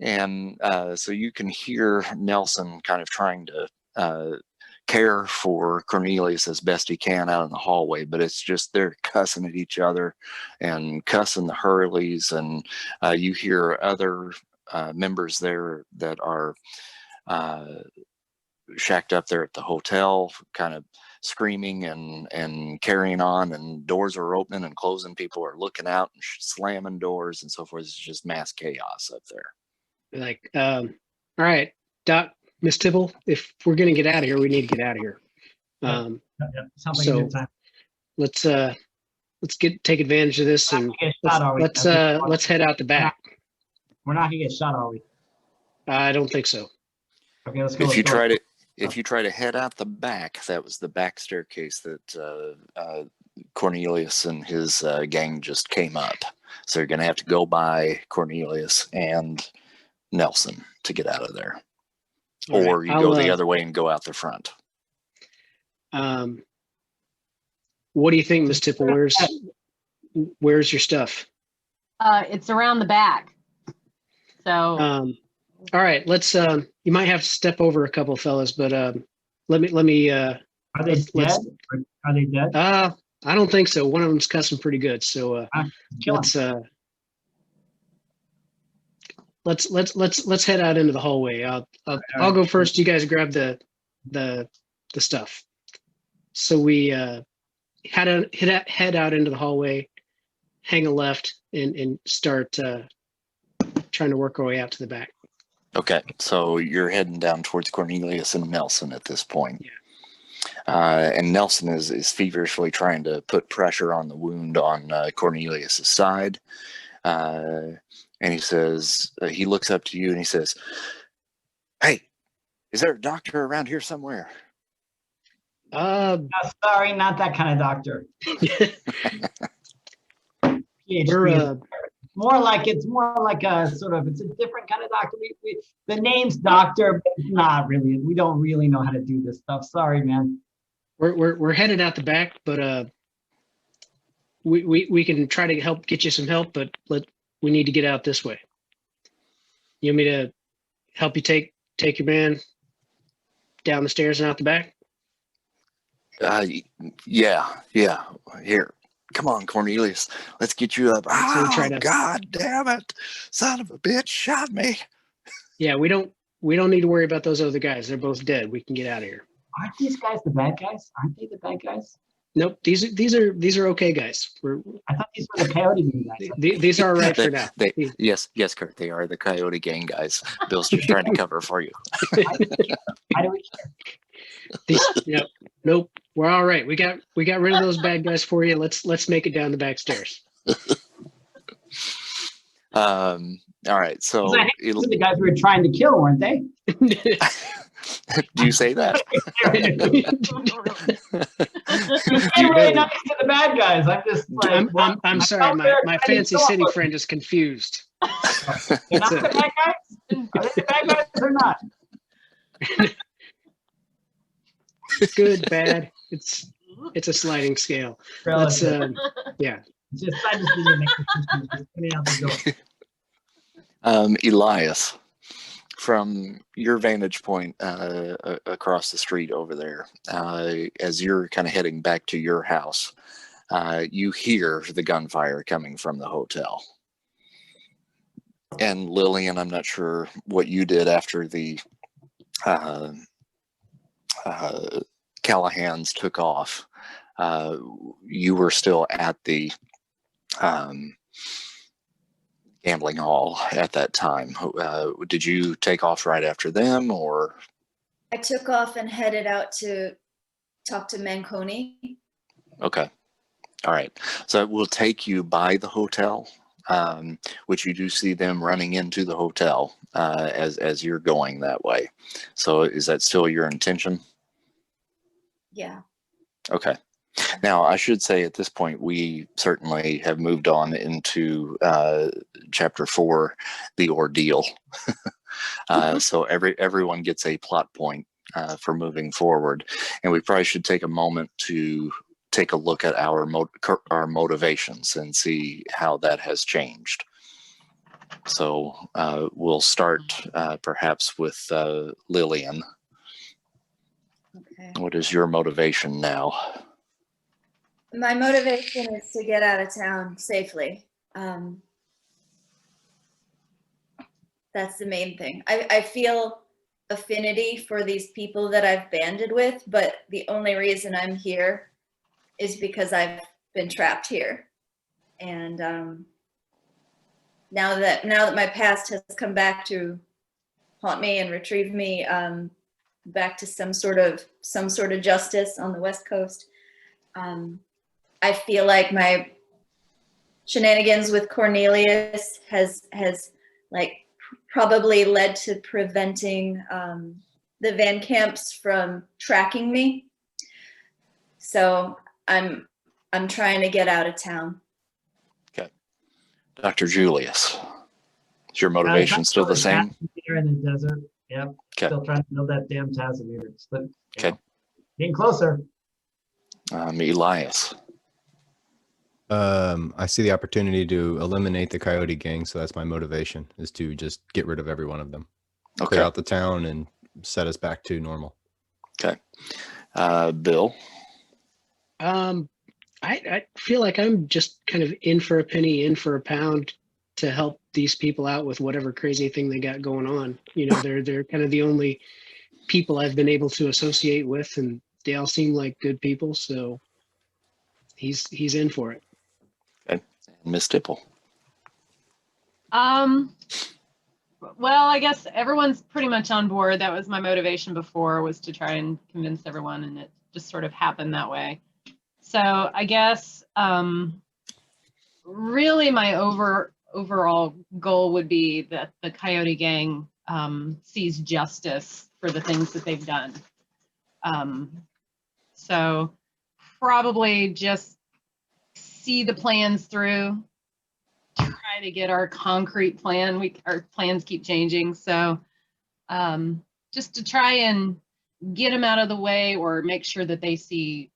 And so you can hear Nelson kind of trying to care for Cornelius as best he can out in the hallway, but it's just they're cussing at each other and cussing the Hurleys, and you hear other members there that are shacked up there at the hotel, kind of screaming and carrying on, and doors are opening and closing. People are looking out and slamming doors and so forth. It's just mass chaos up there. Like, all right, Doc, Miss Tibble, if we're gonna get out of here, we need to get out of here. Yeah, sounds like so a good time. let's take advantage of this, and let's head out the back. We're not gonna get shot, are we? I don't think so. Okay, let's go. If you try to head out the back, that was the back staircase that Cornelius and his gang just came up. So you're going to have to go by Cornelius and Nelson to get out of there. All or right, you go the other way and go out the front. What do you think, Miss Tipple? Where's your stuff? It's around the back. So all right, let's you might have to step over a couple fellas, but let me Are they dead? Are they dead? I don't think so. One of them's cussing pretty good, so let's head out into the hallway. I'll go first. You guys grab the stuff. So we head out into the hallway, hang a left, and start trying to work our way out to the back. Okay, so you're heading down towards Cornelius and Nelson at this point. Yeah. And Nelson is feverishly trying to put pressure on the wound on Cornelius's side. And he says, he looks up to you and he says, "Hey, is there a doctor around here somewhere?" Sorry, not that kind of doctor. We're more like a sort of, it's a different kind of doctor. The name's doctor, but it's not really. We don't really know how to do this stuff. Sorry, man. we're headed out the back, but we can try to get you some help, but we need to get out this way. You want me to help you take your man down the stairs and out the back? Yeah. Here, come on, Cornelius. Let's get you up. Oh, God damn it. Son of a bitch shot me. Yeah, we don't need to worry about those other guys. They're both dead. We can get out of here. Aren't these guys the bad guys? Aren't they the bad guys? Nope. These are okay guys. I thought these were the Coyote Gang guys. These are all right for now. Yes, Kurt. They are the Coyote Gang guys. Bill's just trying to cover for you. Why do we care? Nope. We're all right. We got rid of those bad guys for you. Let's make it down the back stairs. All right. So these are the guys we were trying to kill, weren't they? Do you say that? You're really nice to the bad guys. I'm just like, I'm sorry. My fancy city friend is confused. They're not the bad guys? Are they the bad guys or not? Good, bad. It's a sliding scale. Let's yeah. Just I just need to make the coming out the door. Elias, from your vantage point across the street over there, as you're kind of heading back to your house, you hear the gunfire coming from the hotel. And Lillian, I'm not sure what you did after the Callahans took off. You were still at the gambling hall at that time. Did you take off right after them, or? I took off and headed out to talk to Manconi. Okay. All right. So we'll take you by the hotel, which you do see them running into the hotel as you're going that way. So is that still your intention? Yeah. Okay. Now, I should say at this point, we certainly have moved on into chapter 4, the ordeal. So everyone gets a plot point for moving forward, and we probably should take a moment to take a look at our motivations and see how that has changed. So we'll start perhaps with Lillian. Okay. What is your motivation now? My motivation is to get out of town safely. That's the main thing. I feel affinity for these people that I've banded with, but the only reason I'm here is because I've been trapped here. And now that my past has come back to haunt me and retrieve me back to some sort of justice on the West Coast, I feel like my shenanigans with Cornelius has like probably led to preventing the Van Camps from tracking me. So I'm trying to get out of town. Okay. Dr. Julius, is your motivation still the same? Here in the desert. Yep. Okay. Still trying to build that damn tasimeter. Okay. Getting closer. Elias. I see the opportunity to eliminate the Coyote Gang, so that's my motivation, is to just get rid of every one of them. Okay. Clear out the town and set us back to normal. Okay. Bill. I feel like I'm just kind of in for a penny, in for a pound to help these people out with whatever crazy thing they got going on. You know, they're kind of the only people I've been able to associate with, and they all seem like good people. So he's in for it. Okay. And Miss Tipple. Well, I guess everyone's pretty much on board. That was my motivation before, was to try and convince everyone, and it just sort of happened that way. So I guess really my overall goal would be that the Coyote Gang sees justice for the things that they've done. So probably just see the plans through, try to get our concrete plan. Our plans keep changing. So just to try and get them out of the way, or make sure that they see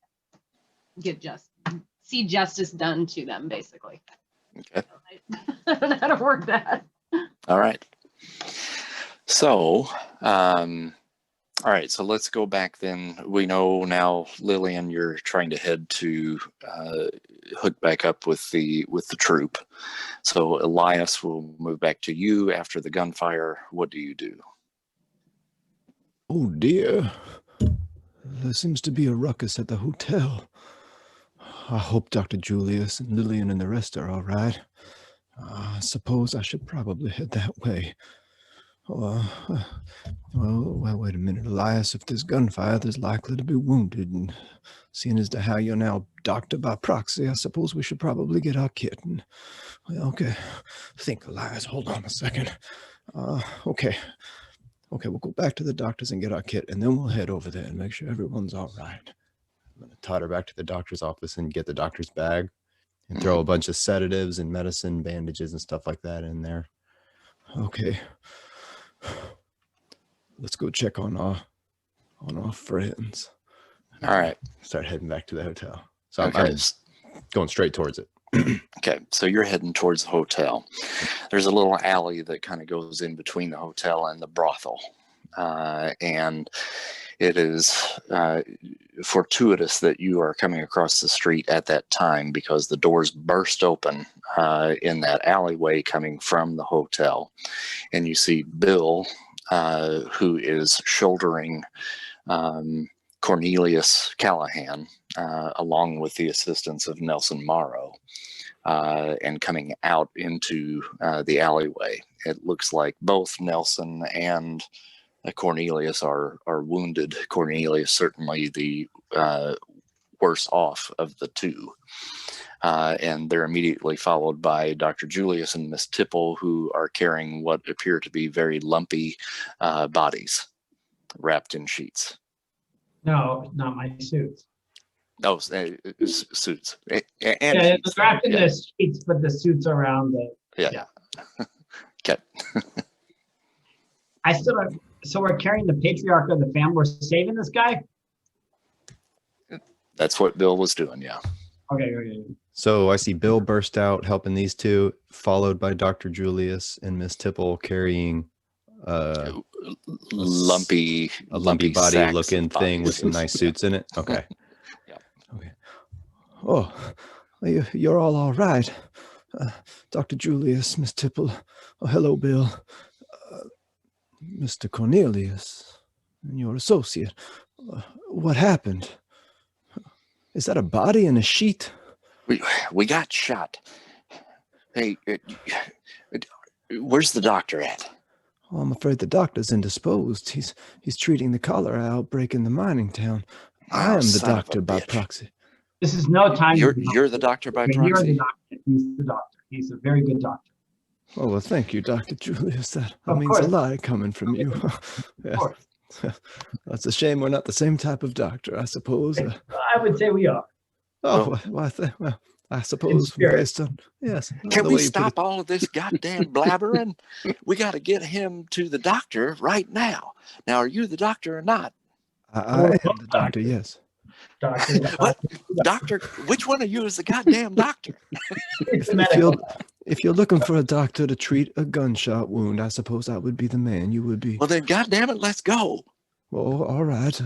justice done to them, basically. Okay. I don't know how to work that. All right. So, all right. So let's go back then. We know now, Lillian, you're trying to head to hook back up with the troop. So Elias, will move back to you after the gunfire. What do you do? Oh dear. There seems to be a ruckus at the hotel. I hope Dr. Julius and Lillian and the rest are all right. I suppose I should probably head that way. Well, wait a minute, Elias. If there's gunfire, there's likely to be wounded. And seeing as to how you're now doctor by proxy, I suppose we should probably get our kit. And, well, okay. Think, Elias. Hold on a second. Okay, we'll go back to the doctor's and get our kit, and then we'll head over there and make sure everyone's all right. I'm going to totter back to the doctor's office and get the doctor's bag and throw a bunch of sedatives and medicine, bandages and stuff like that in there. Okay. Let's go check on our friends. All right. Start heading back to the hotel. So Okay. I'm going straight towards it. Okay, so you're heading towards the hotel. There's a little alley that kind of goes in between the hotel and the brothel. And it is fortuitous that you are coming across the street at that time, because the doors burst open in that alleyway coming from the hotel. And you see Bill, who is shouldering Cornelius Callahan, along with the assistance of Nelson Morrow, and coming out into the alleyway. It looks like both Nelson and Cornelius are wounded. Cornelius certainly the worse off of the two. And they're immediately followed by Dr. Julius and Miss Tipple, who are carrying what appear to be very lumpy bodies wrapped in sheets. No, not my suits. Oh, suits. And Yeah, sheets, they're wrapped in yeah. the sheets, but the suits are around the. Yeah. Okay. I still have, so we're carrying the patriarch of the family. We're saving this guy? That's what Bill was doing. Yeah. Okay. So I see Bill burst out helping these two, followed by Dr. Julius and Miss Tipple carrying Lumpy body sacks looking of thing with bodies. some nice suits in it. Okay. Yeah. Okay. Oh, you're all right. Dr. Julius, Miss Tipple. Oh, hello, Bill. Mr. Cornelius, your associate. What happened? Is that a body in a sheet? We got shot. Hey, where's the doctor at? Oh, I'm afraid the doctor's indisposed. He's treating the cholera outbreak in the mining town. I am the son of a doctor by bitch. proxy. This is no time. You're the doctor by You're proxy. the doctor. He's the doctor. He's a very good doctor. Oh, well, thank you, Dr. Julius. That Of means course. a lot coming from you. Of course. That's a shame we're not the same type of doctor, I suppose. I would say we are. Well, I suppose spirit. based on, yes. Can the we way you put stop it. all of this goddamn blabbering? We got to get him to the doctor right now. Now, are you the doctor or not? I am the doctor, yes. Doctor. What? Doctor, which one of you is the goddamn doctor? It's a medical. If you're looking for a doctor to treat a gunshot wound, I suppose I would be the man. You would be. Well, then, goddamn it, let's go. Oh, all right.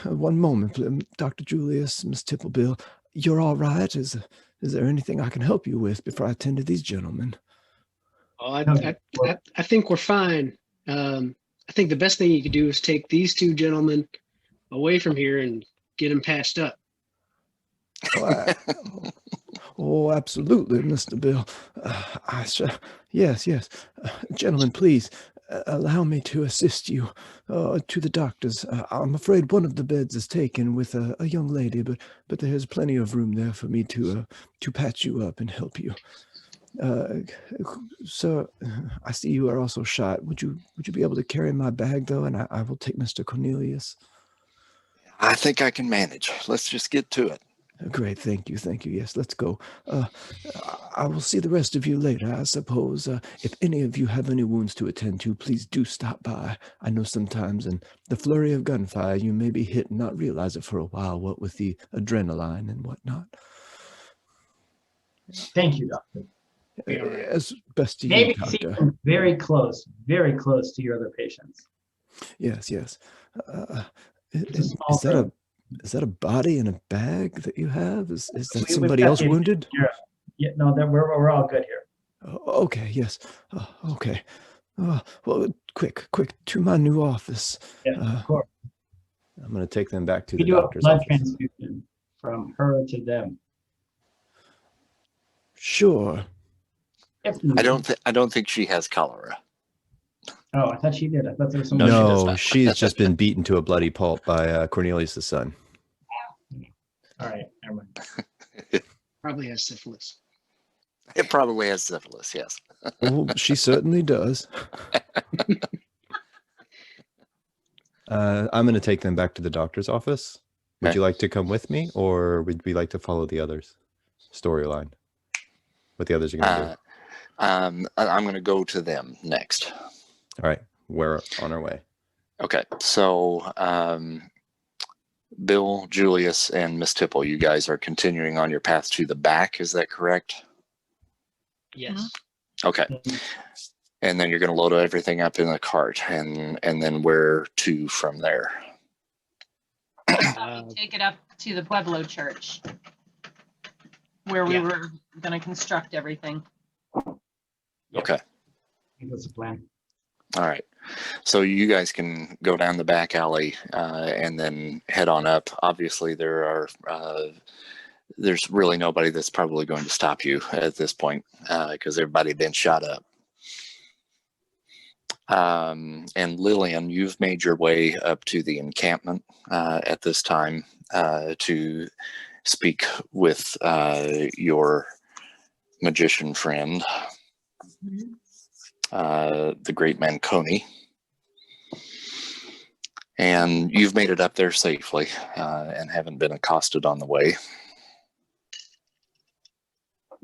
One moment, Dr. Julius, Miss Tipple, Bill. You're all right? Is there anything I can help you with before I attend to these gentlemen? Oh, I think we're fine. I think the best thing you could do is take these two gentlemen away from here and get them patched up. Oh, absolutely, Mr. Bill. Yes. Gentlemen, please allow me to assist you to the doctors. I'm afraid one of the beds is taken with a young lady, but there's plenty of room there for me to patch you up and help you. Sir, I see you are also shot. Would you be able to carry my bag though, and I will take Mr. Cornelius? I think I can manage. Let's just get to it. Great, thank you. Yes, let's go. I will see the rest of you later, I suppose. If any of you have any wounds to attend to, please do stop by. I know sometimes in the flurry of gunfire, you may be hit and not realize it for a while, what with the adrenaline and whatnot. Thank you, doctor. As best you, Maybe doctor. seem very close to your other patients. Yes. It's a small room. Is that a body in a bag that you have? Is that We've somebody got else the- wounded? Yeah, no, we're all good here. Okay, yes. Okay. Well, quick, to my new office. Yeah, of course. I'm going to take them back to We the do a doctor's blood office. transfusion from her to them. Sure. If needed. I don't think she has cholera. Oh, I thought she did. I thought there was some. No, she does No, not. she's just been beaten to a bloody pulp by Cornelius' son. All right, never mind. Probably has syphilis. It probably has syphilis, yes. Oh, she certainly does. I'm going to take them back to the doctor's office. Would Okay. you like to come with me, or would we like to follow the others' storyline? What the others are going to do? I'm going to go to them next. All right, we're on our way. Okay, so Bill, Julius, and Miss Tipple, you guys are continuing on your path to the back. Is that correct? Yes. Okay. And then you're going to load everything up in the cart, and then where to from there? We take it up to the Pueblo church where we Yeah. were going to construct everything. Okay. I think that's the plan. All right. So you guys can go down the back alley and then head on up. Obviously, there's really nobody that's probably going to stop you at this point because everybody been shot up. And Lillian, you've made your way up to the encampment at this time to speak with your magician friend, the great Manconi. And you've made it up there safely and haven't been accosted on the way.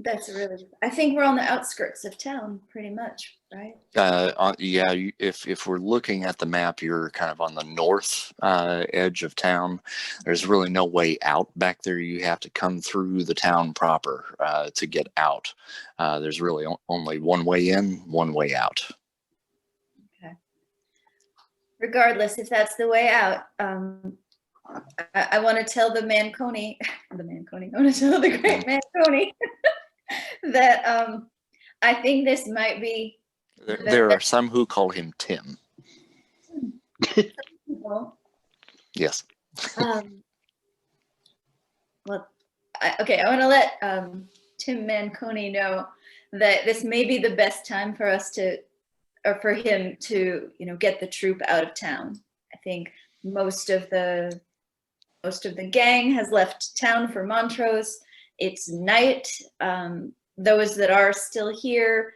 That's really, I think we're on the outskirts of town pretty much, right? Yeah, if we're looking at the map, you're kind of on the north edge of town. There's really no way out back there. You have to come through the town proper to get out. There's really only one way in, one way out. Okay. Regardless, if that's the way out, I want to tell the Manconi, I want to tell the great Manconi that I think this might be. There are some who call him Tim. Yes. Well, okay, I want to let Tim Manconi know that this may be the best time for us to, or for him to, get the troop out of town. I think most of the gang has left town for Montrose. It's night. Those that are still here,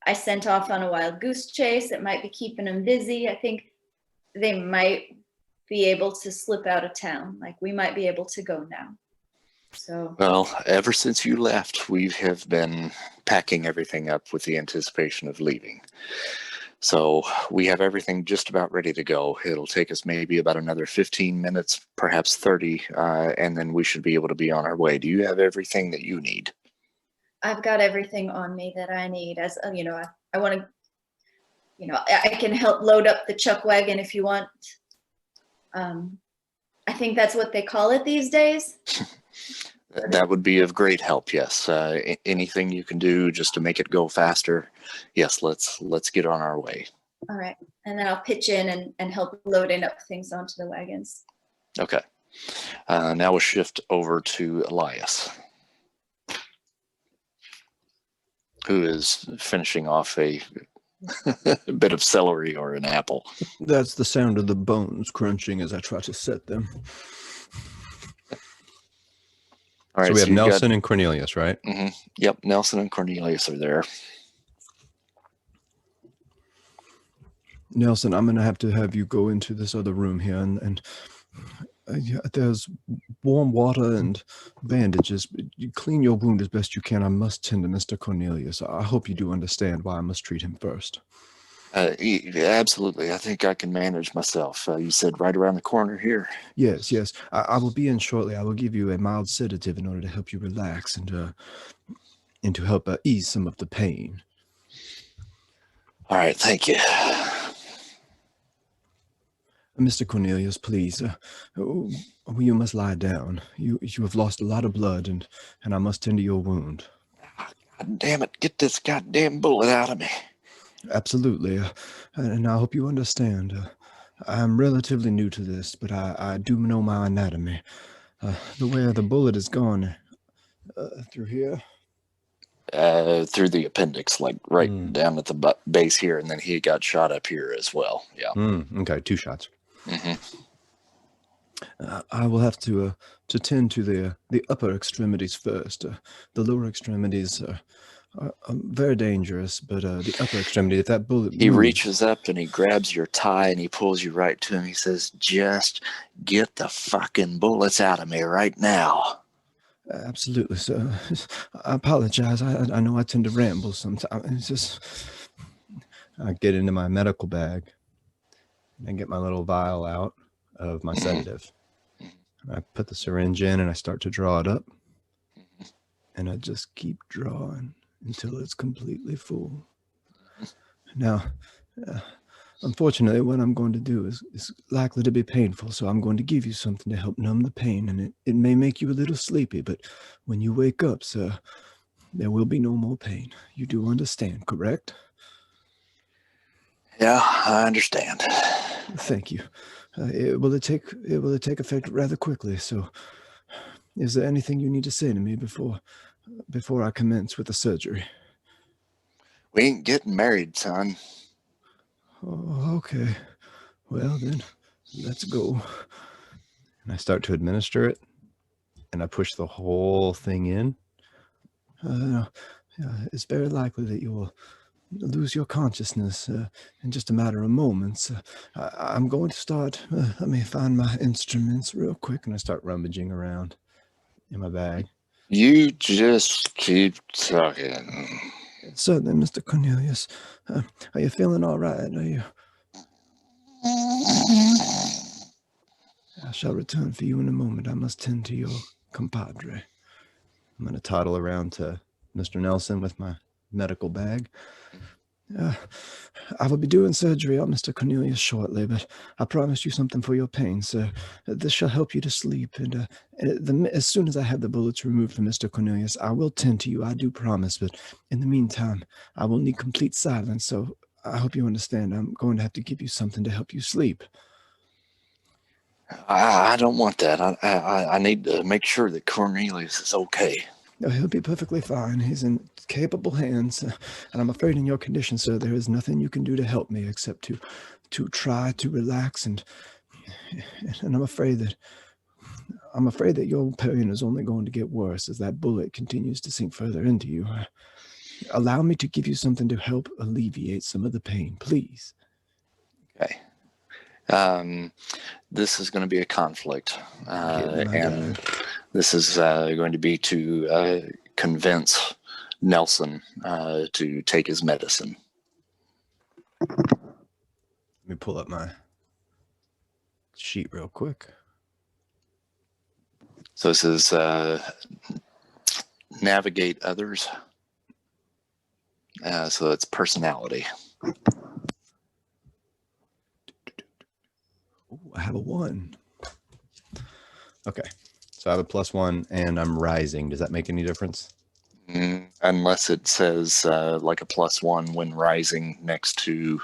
I sent off on a wild goose chase that might be keeping them busy. I think they might be able to slip out of town. Like, we might be able to go now. So. Well, ever since you left, we have been packing everything up with the anticipation of leaving. So we have everything just about ready to go. It'll take us maybe about another 15 minutes, perhaps 30, and then we should be able to be on our way. Do you have everything that you need? I've got everything on me that I need. As I want to, I can help load up the chuck wagon if you want. I think that's what they call it these days. That would be of great help. Yes. Anything you can do just to make it go faster. Yes. Let's get on our way. All right. And then I'll pitch in and help loading up things onto the wagons. Okay. Now we'll shift over to Elias, who is finishing off a bit of celery or an apple. That's the sound of the bones crunching as I try to set them. All right, so we have Nelson and Cornelius, right? Mm-hmm. Yep, Nelson and Cornelius are there. Nelson, I'm going to have you go into this other room here, and there's warm water and bandages. You clean your wound as best you can. I must tend to Mr. Cornelius. I hope you do understand why I must treat him first. Absolutely. I think I can manage myself. You said right around the corner here. Yes. I will be in shortly. I will give you a mild sedative in order to help you relax and to help ease some of the pain. All right. Thank you. Mr. Cornelius, please, you must lie down. You have lost a lot of blood, and I must tend to your wound. God damn it. Get this goddamn bullet out of me. Absolutely. And I hope you understand. I'm relatively new to this, but I do know my anatomy. The way the bullet is gone through here. Through the appendix, like right down at the base here, and then he got shot up here as well. Yeah. Okay, 2 shots. Mm-hmm. I will have to tend to the upper extremities first. The lower extremities are very dangerous, but the upper extremity, if that bullet He reaches up and he grabs your tie and he pulls you right to him. He says, just get the fucking bullets out of me right now. Absolutely, sir. I apologize. I know I tend to ramble sometimes. It's just, I get into my medical bag and I get my little vial out of my sedative. I put the syringe in and I start to draw it up. And I just keep drawing until it's completely full. Now, unfortunately, what I'm going to do is likely to be painful, so I'm going to give you something to help numb the pain, and it may make you a little sleepy, but when you wake up, sir, there will be no more pain. You do understand, correct? Yeah, I understand. Thank you. It will take effect rather quickly, so is there anything you need to say to me before I commence with the surgery? We ain't getting married, son. Oh, okay. Well, then, let's go. And I start to administer it, and I push the whole thing in. It's very likely that lose your consciousness in just a matter of moments. I'm going to start. Let me find my instruments real quick, and I start rummaging around in my bag. You just keep talking. Certainly, Mr. Cornelius. Are you feeling all right? Are you? I shall return for you in a moment. I must tend to your compadre. I'm going to toddle around to Mr. Nelson with my medical bag. I will be doing surgery on Mr. Cornelius shortly, but I promised you something for your pain, sir. This shall help you to sleep, and as soon as I have the bullets removed from Mr. Cornelius, I will tend to you, I do promise, but in the meantime, I will need complete silence, so I hope you understand. I'm going to have to give you something to help you sleep. I don't want that. I need to make sure that Cornelius is okay. No, he'll be perfectly fine. He's in capable hands, and I'm afraid in your condition, sir, there is nothing you can do to help me except to try to relax, and I'm afraid that your pain is only going to get worse as that bullet continues to sink further into you. Allow me to give you something to help alleviate some of the pain, please. Okay. This is going to be a conflict, and this is going to be to convince Nelson to take his medicine. Let me pull up my sheet real quick. So this is navigate others. So it's personality. Ooh, I have a 1. Okay. So I have a +1 and I'm rising. Does that make any difference? Unless it says like a +1 when rising next to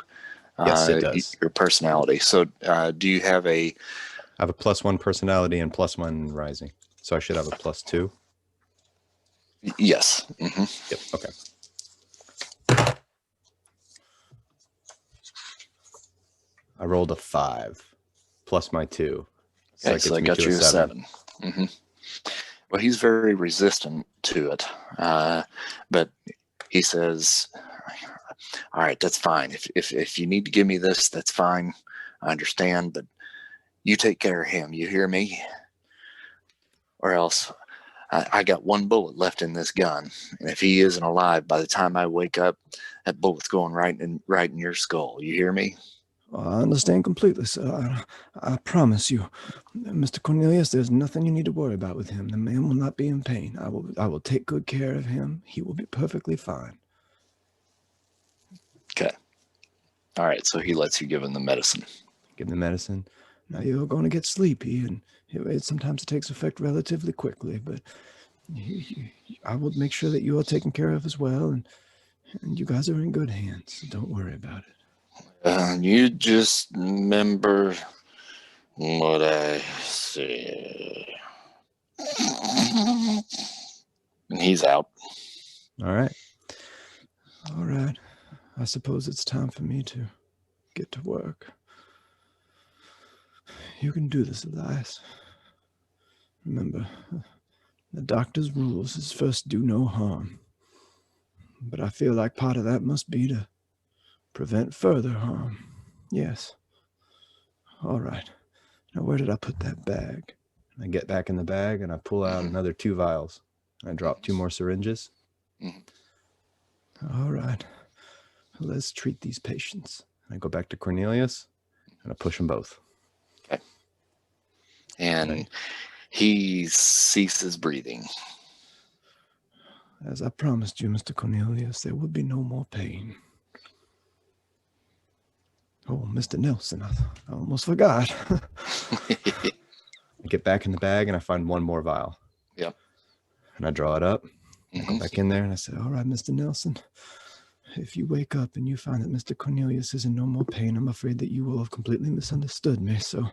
yes, it does. Your personality. So do you have a... I have a +1 personality and +1 rising. So I should have a +2. Yes. Mm-hmm. Yep. Okay. I rolled a 5 plus my 2. Okay, so I got you a 7. Mm-hmm. Well, he's very resistant to it, but he says, "All right, that's fine. If you need to give me this, that's fine. I understand, but you take care of him. You hear me? Or else I got 1 bullet left in this gun, and if he isn't alive by the time I wake up, that bullet's going right in your skull. You hear me?" I understand completely, sir. I promise you, Mr. Cornelius, there's nothing you need to worry about with him. The man will not be in pain. I will take good care of him. He will be perfectly fine. Okay. All right, so he lets you give him the medicine. Give him the medicine. Now you're going to get sleepy, and sometimes it takes effect relatively quickly, but I will make sure that you are taken care of as well, and you guys are in good hands. So don't worry about it. You just remember what I said. And he's out. All right. All right. I suppose it's time for me to get to work. You can do this, Elias. Remember, the doctor's rules is first do no harm. But I feel like part of that must be to prevent further harm. Yes. All right. Now, where did I put that bag? I get back in the bag and I pull out another 2 vials. I drop 2 more syringes. All right. Let's treat these patients. I go back to Cornelius and I push them both. Okay. And he ceases breathing. As I promised you, Mr. Cornelius, there will be no more pain. Oh, Mr. Nelson, I almost forgot. I get back in the bag and I find 1 more vial. Yep. And I draw it up. I go back in there and I say, all right, Mr. Nelson, if you wake up and you find that Mr. Cornelius is in no more pain, I'm afraid that you will have completely misunderstood me. So,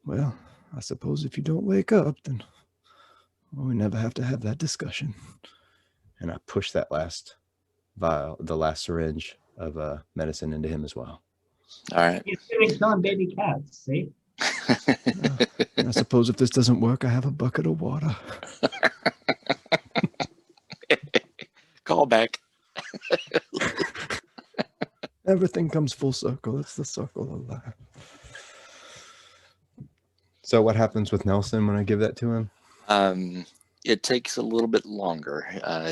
well, I suppose if you don't wake up, then we never have to have that discussion. And I push that last vial, the last syringe of medicine into him as well. All right. He's doing killing baby cats, see? And I suppose if this doesn't work, I have a bucket of water. Call back. Everything comes full circle. It's the circle of life. So what happens with Nelson when I give that to him? It takes a little bit longer.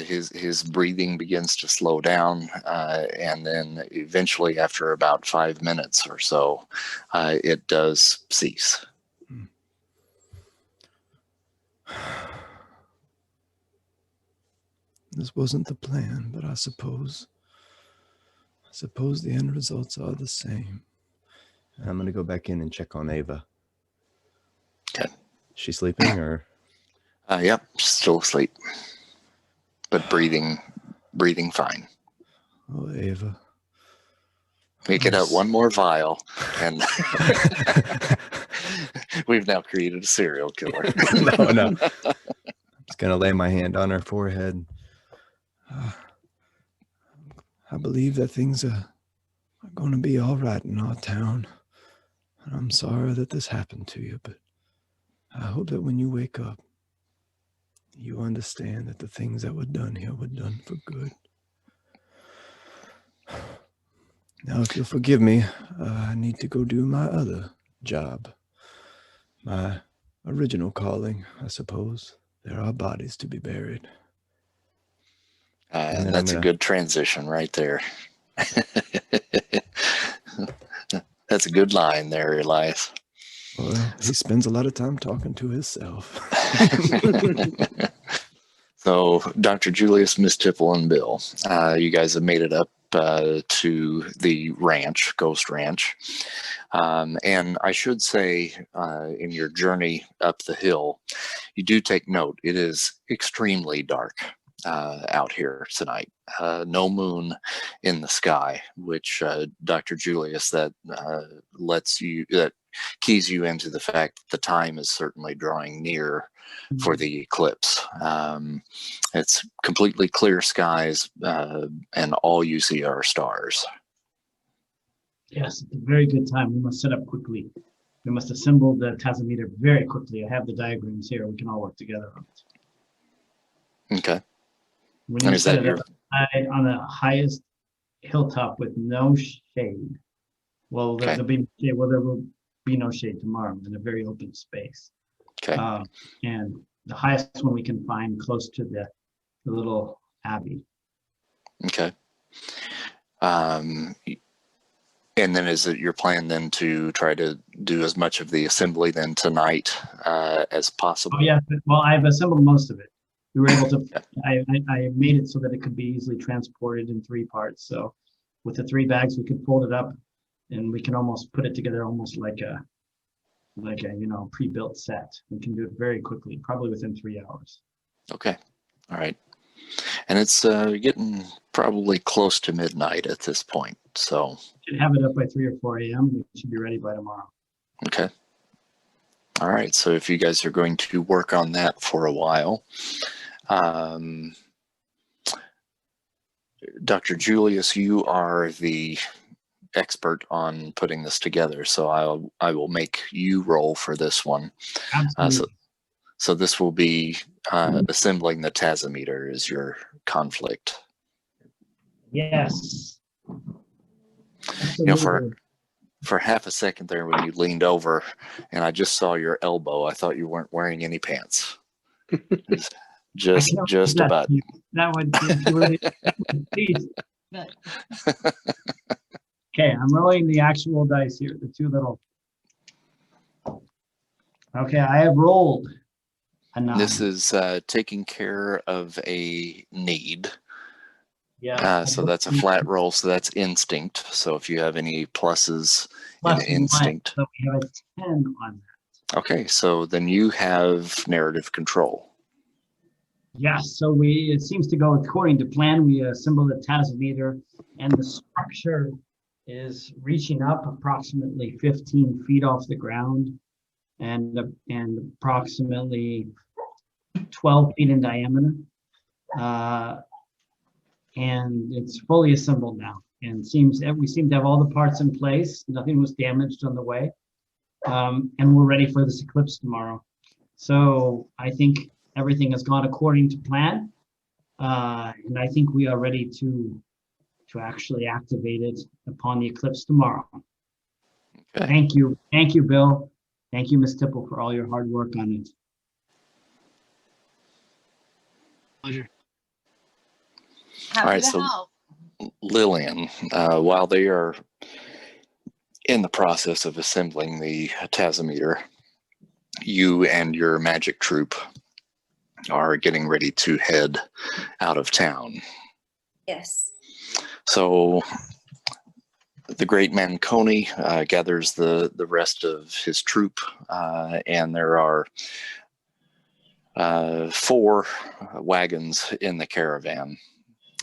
His breathing begins to slow down, and then eventually, after about 5 minutes or so, it does cease. This wasn't the plan, but I suppose the end results are the same. I'm going to go back in and check on Ava. Okay. She sleeping or? Yep, still asleep, but breathing fine. Oh, Ava. We get out one more vial, and we've now created a serial killer. No. I'm just going to lay my hand on her forehead. I believe that things are going to be all right in our town. And I'm sorry that this happened to you, but I hope that when you wake up, you understand that the things that were done here were done for good. Now, if you'll forgive me, I need to go do my other job. My original calling, I suppose. There are bodies to be buried. And that's a good transition right there. That's a good line there, Elias. Well, he spends a lot of time talking to himself. So, Dr. Julius, Miss Tipple, and Bill, you guys have made it up to the ranch, Ghost Ranch. And I should say, in your journey up the hill, you do take note, it is extremely dark out here tonight. No moon in the sky, which Dr. Julius, that keys you into the fact that the time is certainly drawing near for the eclipse. It's completely clear skies, and all you see are stars. Yes, it's a very good time. We must set up quickly. We must assemble the tasimeter very quickly. I have the diagrams here. We can all work together on it. Okay. We need to set it up on the highest hilltop with no shade. Well, Okay. there will be no shade tomorrow in a very open space. Okay. And the highest one we can find close to the little abbey. Okay. And then is it your plan then to try to do as much of the assembly then tonight as possible? Oh yeah, well, I've assembled most of it. We were able to, I made it so that it could be easily transported in 3 parts. So with the 3 bags, we could fold it up and we can almost put it together almost like a pre-built set. We can do it very quickly, probably within 3 hours. Okay. All right. And it's getting probably close to midnight at this point. So Should have it up by 3 or 4 a.m. We should be ready by tomorrow. okay. All right. So if you guys are going to work on that for a while, Dr. Julius, you are the expert on putting this together, so I will make you roll for this one. Absolutely. So this will be assembling the tasimeter is your conflict. Yes. You know, for half a second there when you leaned over and I just saw your elbow, I thought you weren't wearing any pants. just about. That would be But Okay, I'm rolling the actual dice here, the 2 little. Okay, I have rolled a 9. This is taking care of a need. Yeah. So that's a flat roll, so that's instinct. So if you have any pluses Plus in instinct. 1, so we have a 10 on that. Okay, so then you have narrative control. Yes, so it seems to go according to plan. We assemble the tasimeter and the structure is reaching up approximately 15 feet off the ground and approximately 12 feet in diameter. And it's fully assembled now and we seem to have all the parts in place. Nothing was damaged on the way. And we're ready for this eclipse tomorrow. So I think everything has gone according to plan. And I think we are ready to to actually activate it upon the eclipse tomorrow. Okay. Thank you. Thank you, Bill. Thank you, Ms. Tipple, for all your hard work on it. Pleasure. Happy All right, to so help. Lillian, while they are in the process of assembling the tasimeter, you and your magic troupe are getting ready to head out of town. Yes. So the great Manconi gathers the rest of his troop, and there are 4 wagons in the caravan.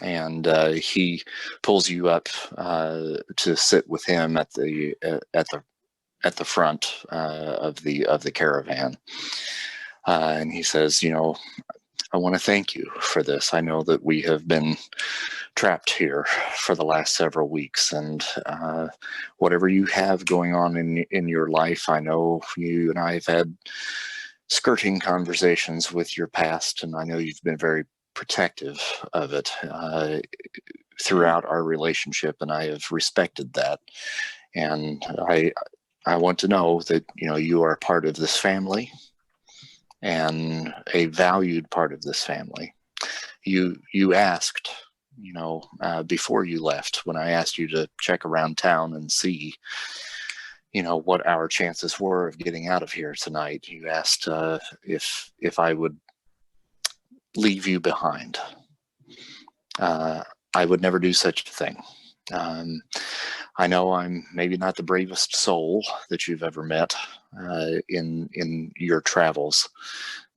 And he pulls you up to sit with him at the front of the caravan, and he says, "You know, I want to thank you for this. I know that we have been trapped here for the last several weeks, and whatever you have going on in your life, I know you and I have had skirting conversations with your past, and I know you've been very protective of it throughout our relationship, and I have respected that. And I want to know that, you know, you are part of this family and a valued part of this family. You asked, you know, before you left, when I asked you to check around town and see, you know, what our chances were of getting out of here tonight. You asked if I would leave you behind. I would never do such a thing. I know I'm maybe not the bravest soul that you've ever met in your travels,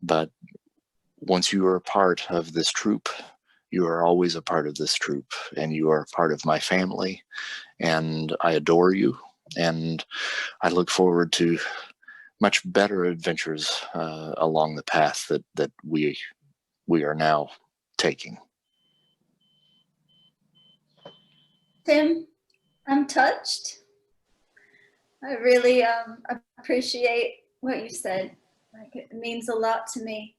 but once you are a part of this troop, you are always a part of this troop, and you are part of my family, and I adore you, and I look forward to much better adventures along the path that we are now taking." Tim, I'm touched. I really appreciate what you said. Like, it means a lot to me.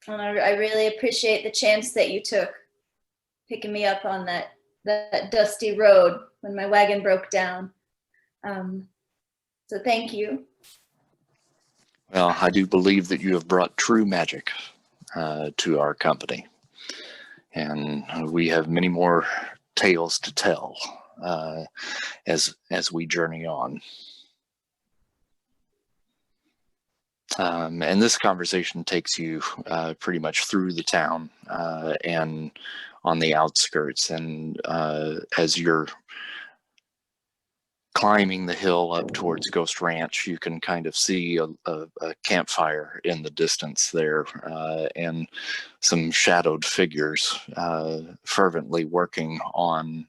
And I really appreciate the chance that you took picking me up on that dusty road when my wagon broke down. So thank you. Well, I do believe that you have brought true magic to our company, and we have many more tales to tell as we journey on. And this conversation takes you pretty much through the town and on the outskirts, and as you're climbing the hill up towards Ghost Ranch, you can kind of see a campfire in the distance there, and some shadowed figures fervently working on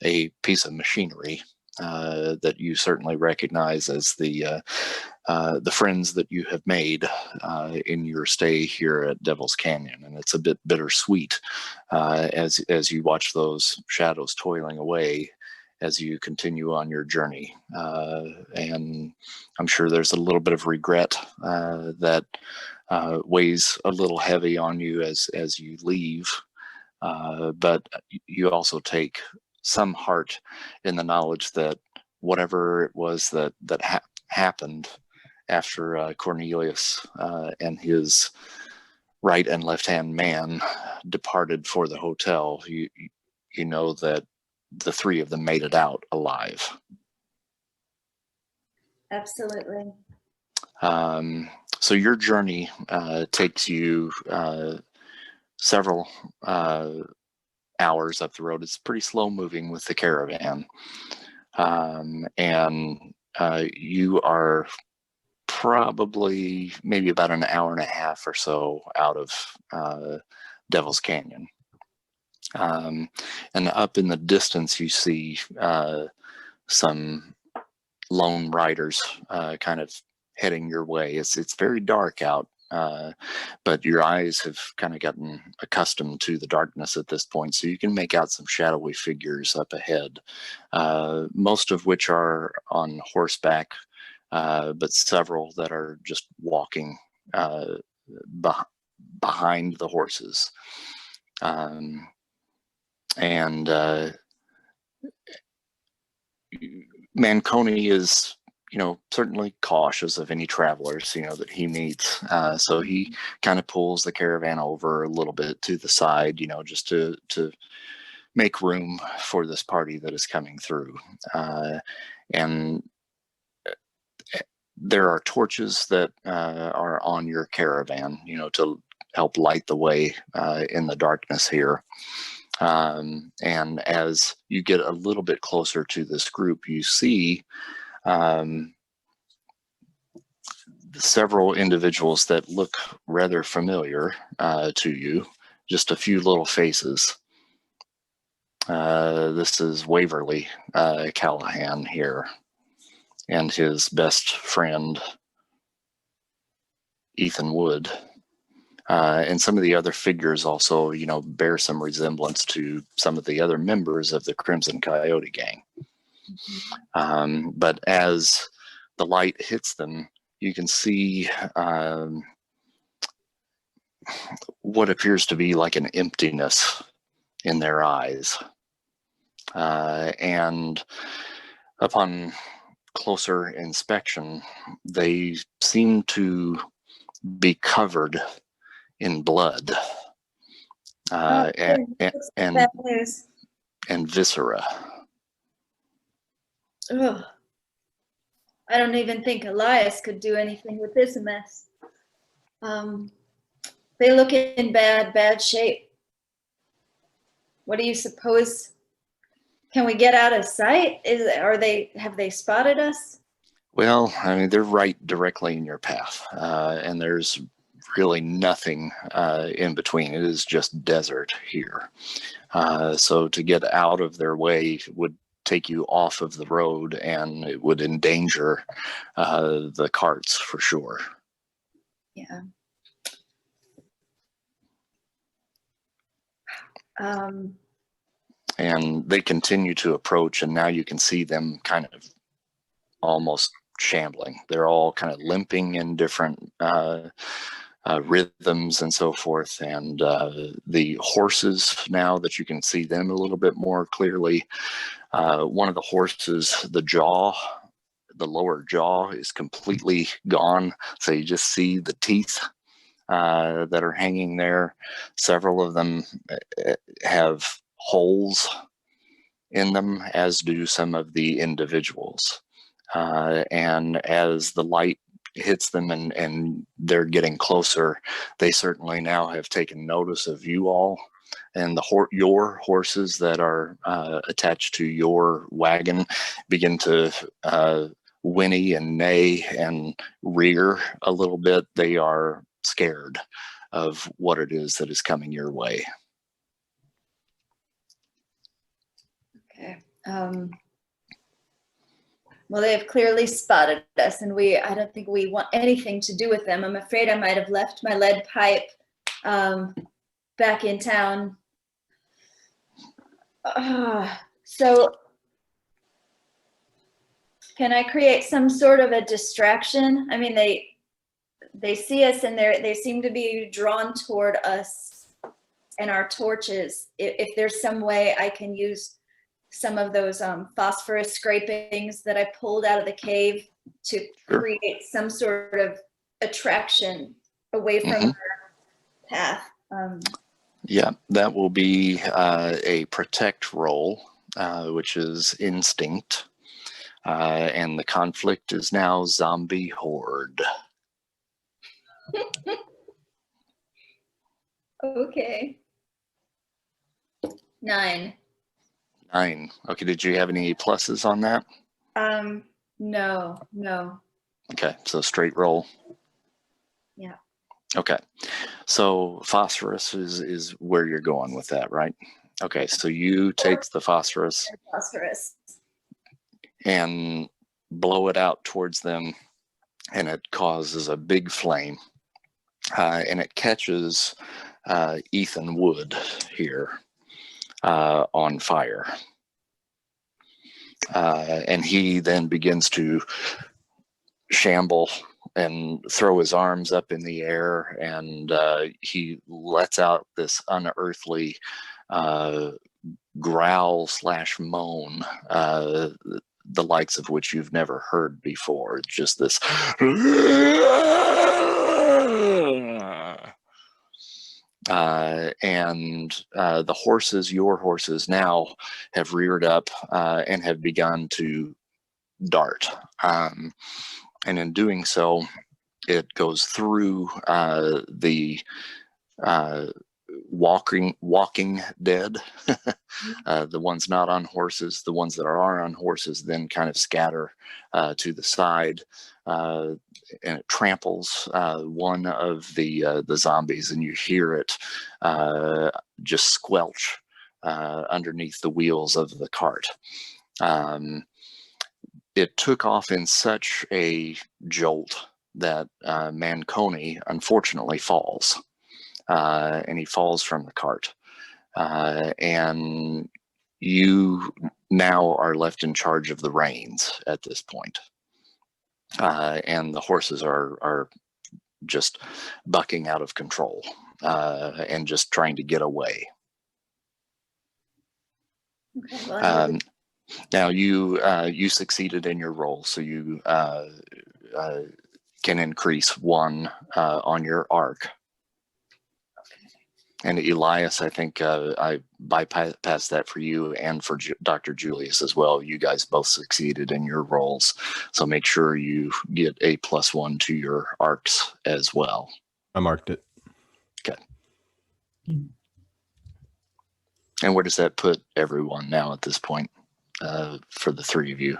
a piece of machinery that you certainly recognize as the friends that you have made in your stay here at Devil's Canyon. And it's a bit bittersweet as you watch those shadows toiling away as you continue on your journey. And I'm sure there's a little bit of regret that weighs a little heavy on you as you leave. But you also take some heart in the knowledge that whatever it was that happened after Cornelius and his right and left hand man departed for the hotel, you know that the 3 of them made it out alive. Absolutely. So your journey takes you several hours up the road. It's pretty slow moving with the caravan, and you are probably maybe about an hour and a half or so out of Devil's Canyon. And up in the distance, you see some lone riders kind of heading your way. It's very dark out, but your eyes have kind of gotten accustomed to the darkness at this point, so you can make out some shadowy figures up ahead, most of which are on horseback, but several that are just walking behind the horses. And Manconi is, certainly cautious of any travelers, that he meets. So he kind of pulls the caravan over a little bit to the side, just to make room for this party that is coming through. And there are torches that are on your caravan, to help light the way in the darkness here. And as you get a little bit closer to this group, you see several individuals that look rather familiar to you, just a few little faces. This is Waverly Callahan here, and his best friend, Ethan Wood. And some of the other figures also, bear some resemblance to some of the other members of the Crimson Coyote Gang. But as the light hits them, you can see what appears to be like an emptiness in their eyes. And upon closer inspection, they seem to be covered in blood and viscera. Ugh. I don't even think Elias could do anything with this mess. They look in bad shape. What do you suppose? Can we get out of sight? Have they spotted us? Well, they're right directly in your path, and there's really nothing in between. It is just desert here. So to get out of their way would take you off of the road, and it would endanger the carts for sure. Yeah. And they continue to approach, and now you can see them kind of almost shambling. They're all kind of limping in different rhythms and so forth. And the horses, now that you can see them a little bit more clearly, one of the horses, the lower jaw is completely gone. So you just see the teeth that are hanging there. Several of them have holes in them, as do some of the individuals. And as the light hits them and they're getting closer, they certainly now have taken notice of you all, and your horses that are attached to your wagon begin to whinny and neigh and rear a little bit. They are scared of what it is that is coming your way. Okay. Well, they have clearly spotted us, and I don't think we want anything to do with them. I'm afraid I might have left my lead pipe back in town. So can I create some sort of a distraction? I mean, they see us and they seem to be drawn toward us and our torches. If there's some way I can use some of those phosphorus scrapings that I pulled out of the cave to create some sort of attraction away from our path. Yeah, that will be a protect roll, which is instinct. And the conflict is now zombie horde. Okay. 9. 9. Okay, did you have any pluses on that? No. Okay, so straight roll. Yeah. Okay, so phosphorus is where you're going with that, right? Okay, so you take the phosphorus and blow it out towards them, and it causes a big flame, and it catches Ethan Wood here on fire. And he then begins to shamble and throw his arms up in the air, and he lets out this unearthly growl / moan, the likes of which you've never heard before. Just this. And the horses, your horses now have reared up and have begun to dart. And in doing so, it goes through the walking dead, the ones not on horses. The ones that are on horses then kind of scatter to the side, and it tramples one of the zombies, and you hear it just squelch underneath the wheels of the cart. It took off in such a jolt that Manconi unfortunately falls. And he falls from the cart. And you now are left in charge of the reins at this point. And the horses are just bucking out of control and just trying to get away. Okay, well, now you succeeded in your roll, so you can increase 1 on your arc. And Elias, I think I bypassed that for you and for Dr. Julius as well. You guys both succeeded in your rolls. So make sure you get a +1 to your arcs as well. I marked it. Okay. And where does that put everyone now at this point for the 3 of you?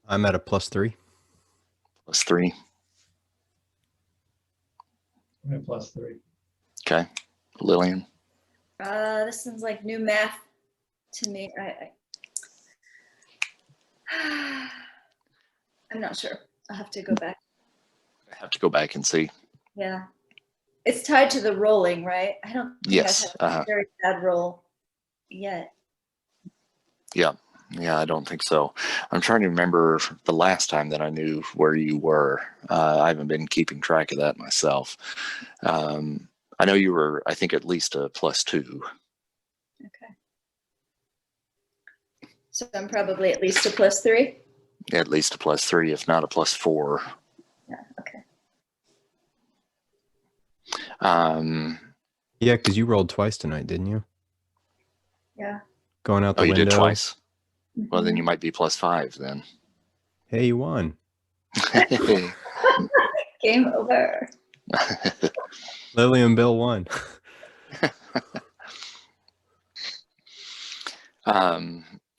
I'm at a +3. +3. I'm at +3. Okay. Lillian? this sounds like new math to me. I'm not sure. I'll have to go back. I have to go back and see. Yeah. It's tied to the rolling, right? I don't think Yes, I've had a very bad roll yet. Yeah, I don't think so. I'm trying to remember the last time that I knew where you were. I haven't been keeping track of that myself. I know you were, I think, at least a +2. Okay. So I'm probably at least a +3? At least a +3, if not a +4. Yeah, okay. Yeah, because you rolled twice tonight, didn't you? Yeah. Going out the Oh, you window. did twice? Well, then you might be +5 then. Hey, you won. Game over. Lily and Bill won.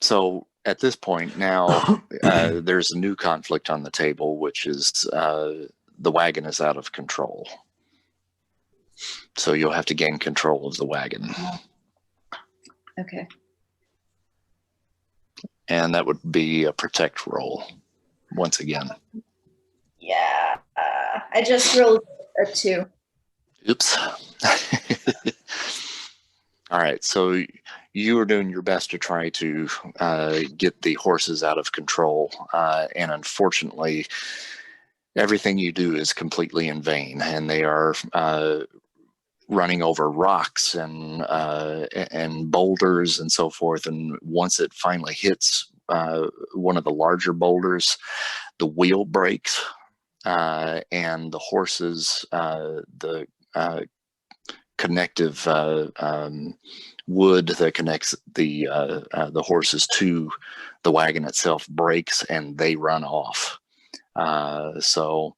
So at this point now, there's a new conflict on the table, which is the wagon is out of control. So you'll have to gain control of the wagon. Okay. And that would be a protect roll once again. Yeah. I just rolled a 2. Oops. All right. So you are doing your best to try to get the horses out of control. And unfortunately, everything you do is completely in vain. And they are running over rocks and boulders and so forth. And once it finally hits one of the larger boulders, the wheel breaks and the horses, the connective wood that connects the horses to the wagon itself breaks, and they run off. So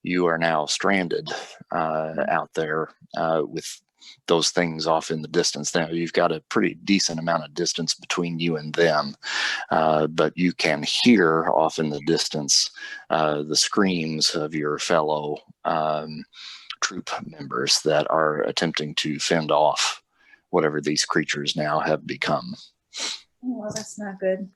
you are now stranded out there with those things off in the distance. Now you've got a pretty decent amount of distance between you and them, but you can hear off in the distance the screams of your fellow troop members that are attempting to fend off whatever these creatures now have become. Oh, well, that's not good.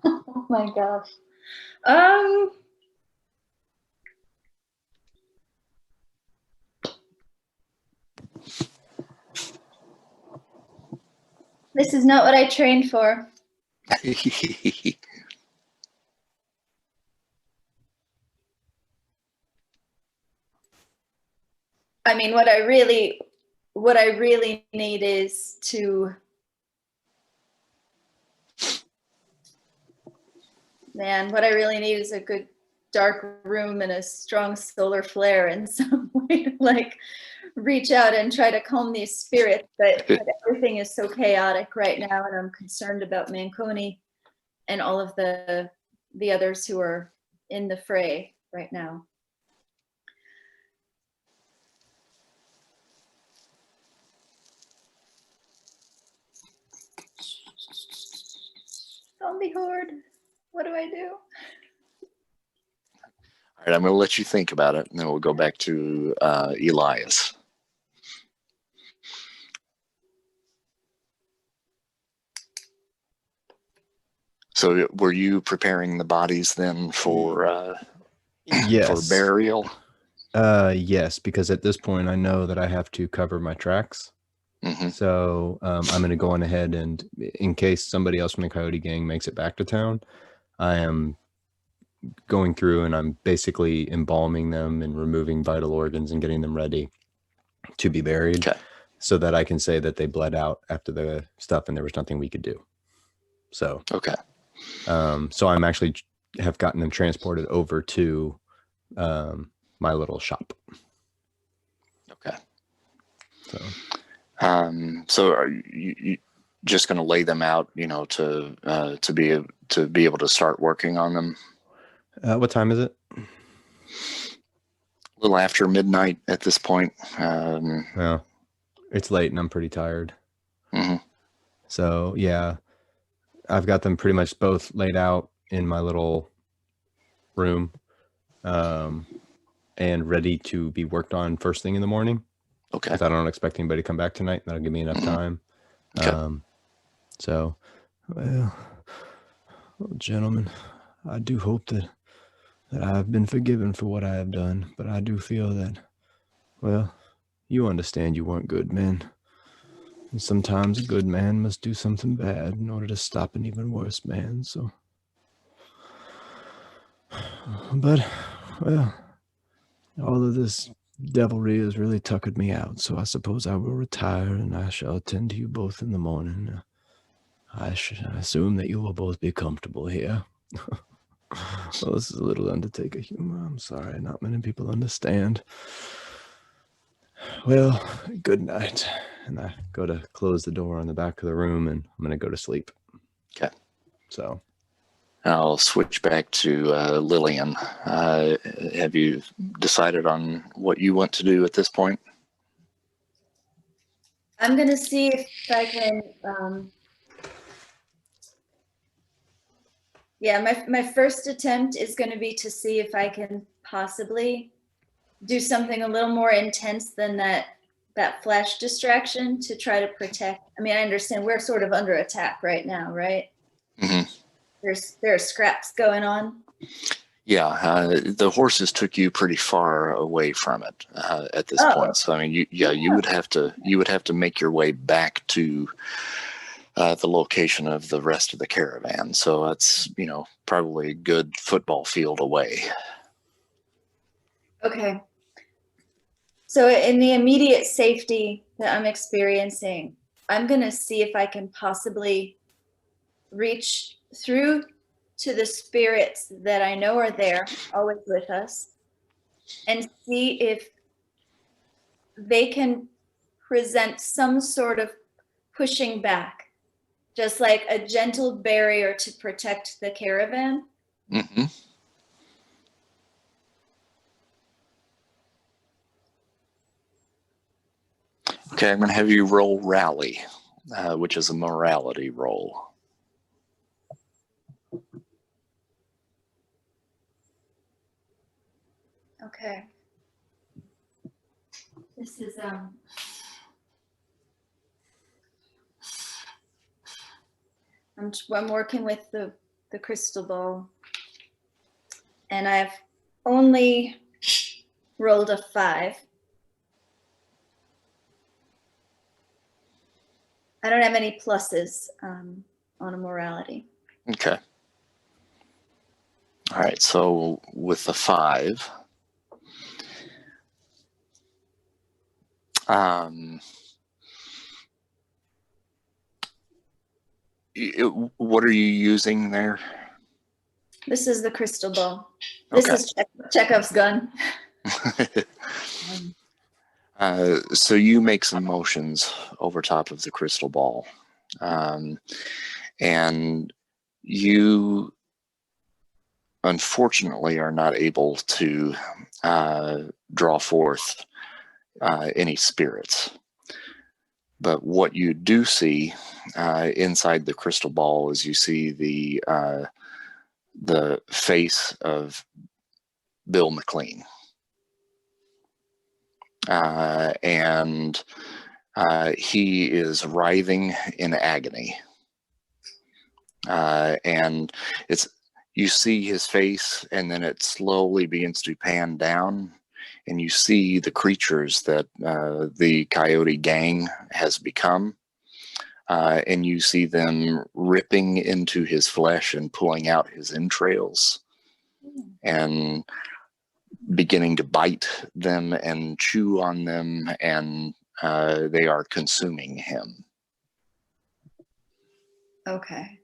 Oh my gosh. This is not what I trained for. I mean, what I really need is to, man, what I really need is a good dark room and a strong solar flare and some way to like reach out and try to calm these spirits. But everything is so chaotic right now, and I'm concerned about Manconi and all of the others who are in the fray right now. Zombie horde, what do I do? All right, I'm going to let you think about it, and then we'll go back to Elias. So, were you preparing the bodies then for Yes. burial? Yes, because at this point I know that I have to cover my tracks. Mm-hmm. So I'm going to go on ahead, and in case somebody else from the Coyote Gang makes it back to town, I am going through and I'm basically embalming them and removing vital organs and getting them ready to be buried, Okay. so that I can say that they bled out after the stuff and there was nothing we could do. So, okay. So I'm actually have gotten them transported over to my little shop. Okay. So are you just going to lay them out, to be able to start working on them? what time is it? A little after midnight at this point. Well, it's late and I'm pretty tired. Mm-hmm. So yeah, I've got them pretty much both laid out in my little room, and ready to be worked on first thing in the morning. Okay. Because I don't expect anybody to come back tonight. That'll give me enough time. Okay. So, well, gentlemen, I do hope that I've been forgiven for what I have done, but I do feel that, well, you understand you weren't good men. And sometimes a good man must do something bad in order to stop an even worse man, so. But, well, all of this devilry has really tuckered me out, so I suppose I will retire and I shall attend to you both in the morning. I assume that you will both be comfortable here. Well, this is a little Undertaker humor. I'm sorry, not many people understand. Well, good night. And I go to close the door on the back of the room, and I'm going to go to sleep. Okay. So I'll switch back to Lillian. Have you decided on what you want to do at this point? I'm gonna see if I can, my first attempt is gonna be to see if I can possibly do something a little more intense than that flash distraction to try to protect. I mean, I understand we're sort of under attack right now, right? Mm-hmm. There are scraps going on. Yeah, the horses took you pretty far away from it at this point. So I mean, you would have to make your way back to the location of the rest of the caravan. So that's probably a good football field away. Okay. So in the immediate safety that I'm experiencing, I'm gonna see if I can possibly reach through to the spirits that I know are there, always with us, and see if they can present some sort of pushing back, just like a gentle barrier to protect the caravan. Mm-hmm. Okay, I'm going to have you roll rally, which is a morality roll. Okay. This is I'm working with the crystal ball, and I've only rolled a 5. I don't have any pluses on a morality. Okay. All right, so with the 5, Um, what are you using there? This is the crystal ball. This Okay. is Chekhov's gun. So you make some motions over top of the crystal ball, and you unfortunately are not able to draw forth any spirits. But what you do see inside the crystal ball is you see the face of Bill McLean. And he is writhing in agony. And you see his face, and then it slowly begins to pan down, and you see the creatures that the Coyote Gang has become. And you see them ripping into his flesh and pulling out his entrails and beginning to bite them and chew on them, and they are consuming him. Okay.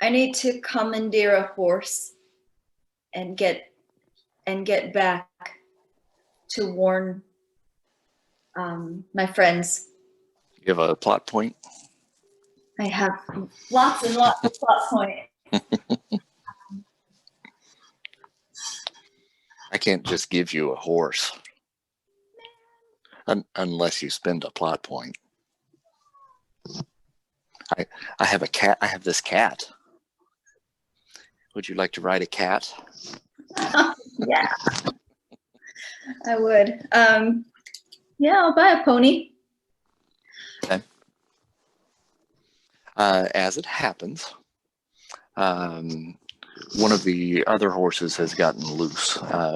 I need to commandeer a horse and get back to warn my friends. You have a plot point? I have lots and lots of plot points. I can't just give you a horse unless you spend a plot point. I have a cat. I have this cat. Would you like to ride a cat? Yeah, I would. Yeah, I'll buy a pony. Okay. As it happens, one of the other horses has gotten loose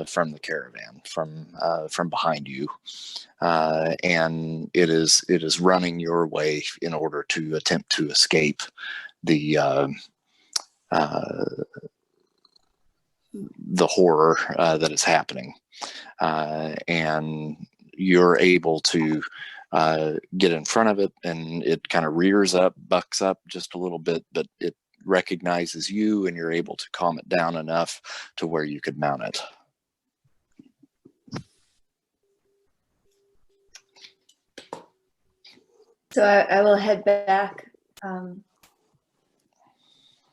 from the caravan, from behind you, and it is running your way in order to attempt to escape the horror that is happening, and you're able to get in front of it, and it kind of rears up, bucks up just a little bit, but it recognizes you, and you're able to calm it down enough to where you could mount it. So I will head back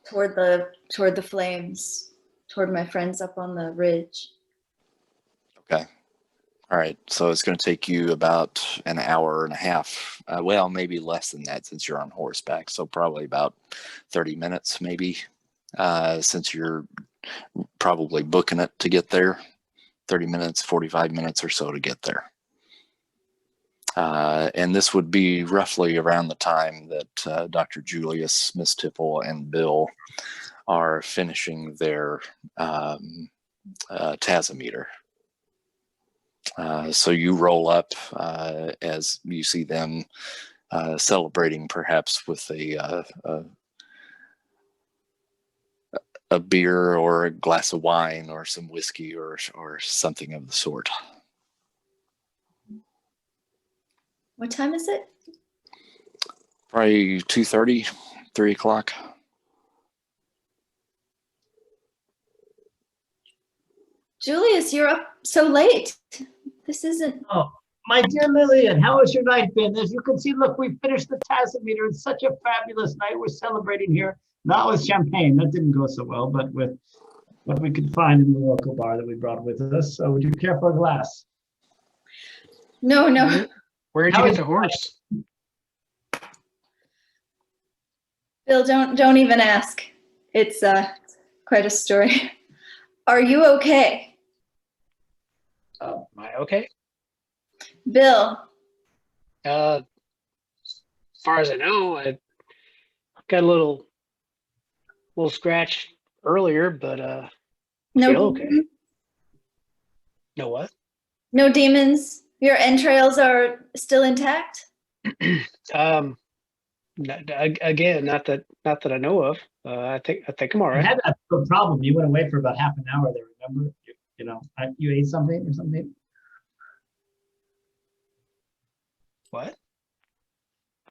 toward the flames, toward my friends up on the ridge. Okay. All right. So it's going to take you about an hour and a half. Well, maybe less than that since you're on horseback. So probably about 30 minutes, maybe, since you're probably booking it to get there. 30 minutes, 45 minutes or so to get there. And this would be roughly around the time that Dr. Julius, Miss Tipple, and Bill are finishing their tasimeter. So you roll up as you see them celebrating, perhaps with a beer or a glass of wine or some whiskey or something of the sort. What time is it? Probably 2:30, 3 o'clock. Julius, you're up so late. This isn't. Oh, my dear Lillian, how has your night been? As you can see, look, we finished the tasimeter. It's such a fabulous night. We're celebrating here, not with champagne. That didn't go so well, but with what we could find in the local bar that we brought with us. So would you care for a glass? No. Where did you get the horse? Bill, don't even ask. It's quite a story. Are you okay? Am I okay? Bill. As far as I know, I got a little scratch earlier, but No. feel okay. No what? No demons. Your entrails are still intact? Again, not that I know of. I think I'm all I right. had that problem. You went away for about half an hour there, remember? You ate something or something? What?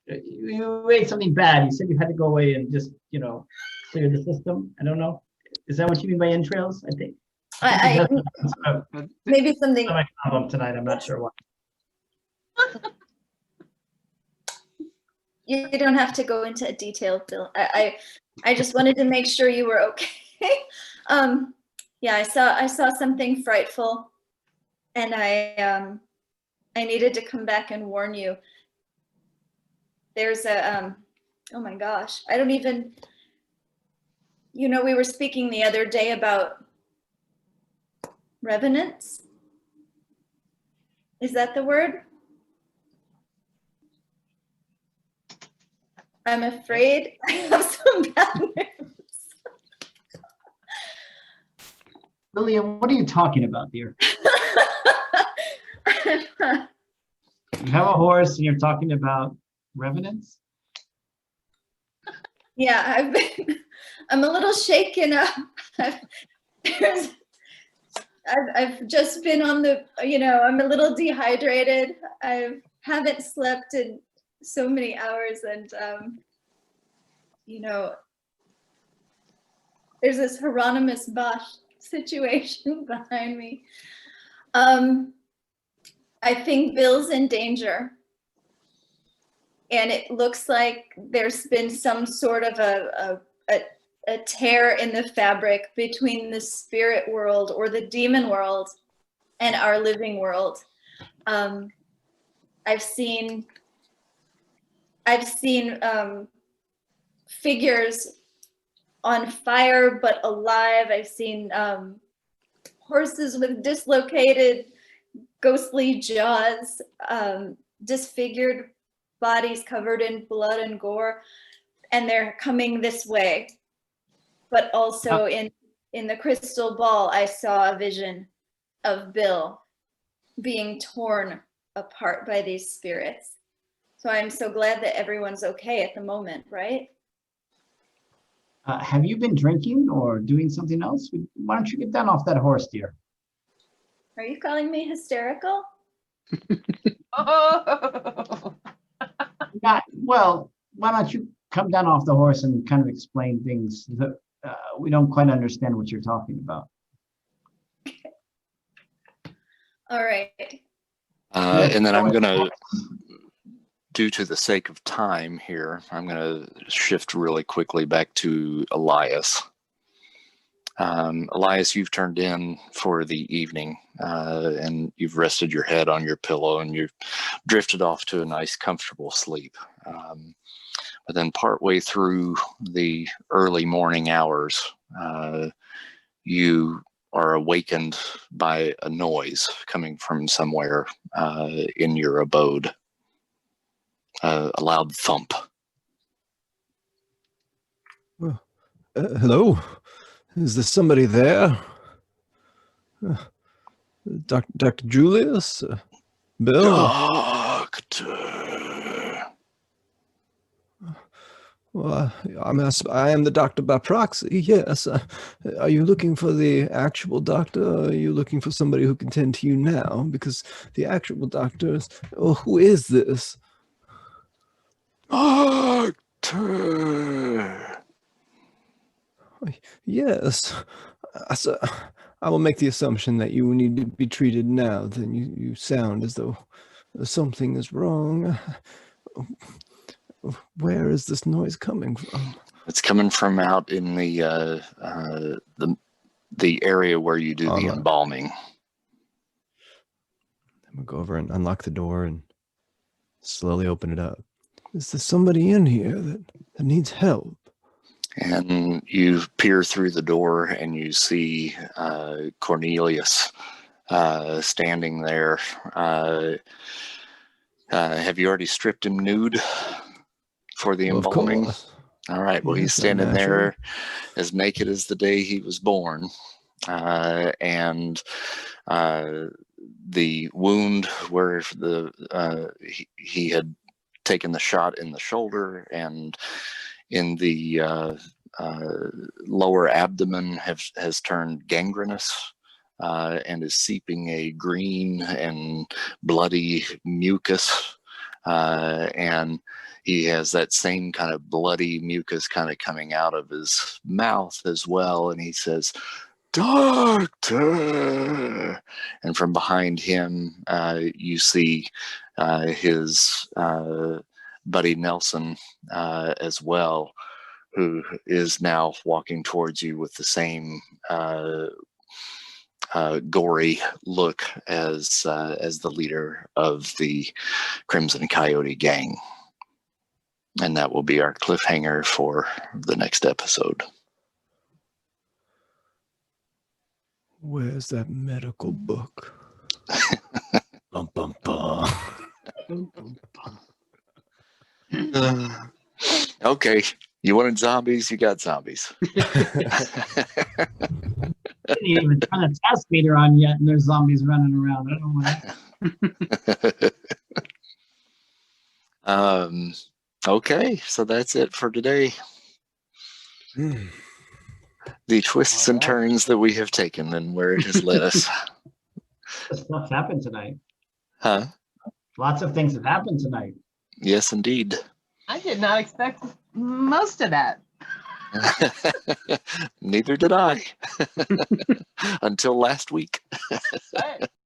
You ate something bad. You said you had to go away and just, clear the system. I don't know. Is that what you mean by entrails? I think. I maybe something. I problem tonight. I'm not sure why. You don't have to go into detail, Bill. I just wanted to make sure you were okay. Yeah, I saw something frightful, and I needed to come back and warn you. There's a oh my gosh, I don't even. We were speaking the other day about revenants. Is that the word? I'm afraid I have some bad news. Lillian, what are you talking about, dear? You have a horse and you're talking about revenants? Yeah, I'm a little shaken up. I've just been on the, I'm a little dehydrated. I haven't slept in so many hours, and there's this Hieronymus Bosch situation behind me. I think Bill's in danger, and it looks like there's been some sort of a tear in the fabric between the spirit world or the demon world and our living world. I've seen figures on fire but alive. I've seen horses with dislocated, ghostly jaws, disfigured bodies covered in blood and gore, and they're coming this way. But also in the crystal ball, I saw a vision of Bill being torn apart by these spirits. So I'm so glad that everyone's okay at the moment, right? Have you been drinking or doing something else? Why don't you get down off that horse, dear? Are you calling me hysterical? Oh. Well, why don't you come down off the horse and kind of explain things that we don't quite understand what you're talking about. All right. And then I'm going to, due to the sake of time here, I'm going to shift really quickly back to Elias. Elias, you've turned in for the evening and you've rested your head on your pillow and you've drifted off to a nice, comfortable sleep. But then partway through the early morning hours, you are awakened by a noise coming from somewhere in your abode. A loud thump. Hello? Is there somebody there? Dr. Julius? Bill? Doctor. Well, I am the doctor by proxy, yes. Are you looking for the actual doctor, or are you looking for somebody who can tend to you now? Because the actual doctor is... Oh, who is this? Doctor. Yes. I will make the assumption that you need to be treated now. Then you sound as though something is wrong. Where is this noise coming from? It's coming from out in the area where you do the embalming. I'm gonna go over and unlock the door and slowly open it up. Is there somebody in here that needs help? And you peer through the door and you see Cornelius standing there. Have you already stripped him nude for the embalming? Of course. All right. Well, Yes, he's standing natural. there as naked as the day he was born. And the wound where he had taken the shot in the shoulder and in the lower abdomen has turned gangrenous and is seeping a green and bloody mucus. And he has that same kind of bloody mucus kind of coming out of his mouth as well. And he says, "Doctor!" And from behind him, you see his buddy Nelson as well, who is now walking towards you with the same gory look as the leader of the Crimson Coyote Gang. And that will be our cliffhanger for the next episode. Where's that medical book? Bum, bum, bum. Okay, you wanted zombies, you got zombies. Didn't even turn a tasimeter on yet, and there's zombies running around. I don't know what. Okay, so that's it for today. The twists and turns that we have taken and where it has led us. Stuff's happened tonight. Huh? Lots of things have happened tonight. Yes, indeed. I did not expect most of that. Neither did I. Until last week. But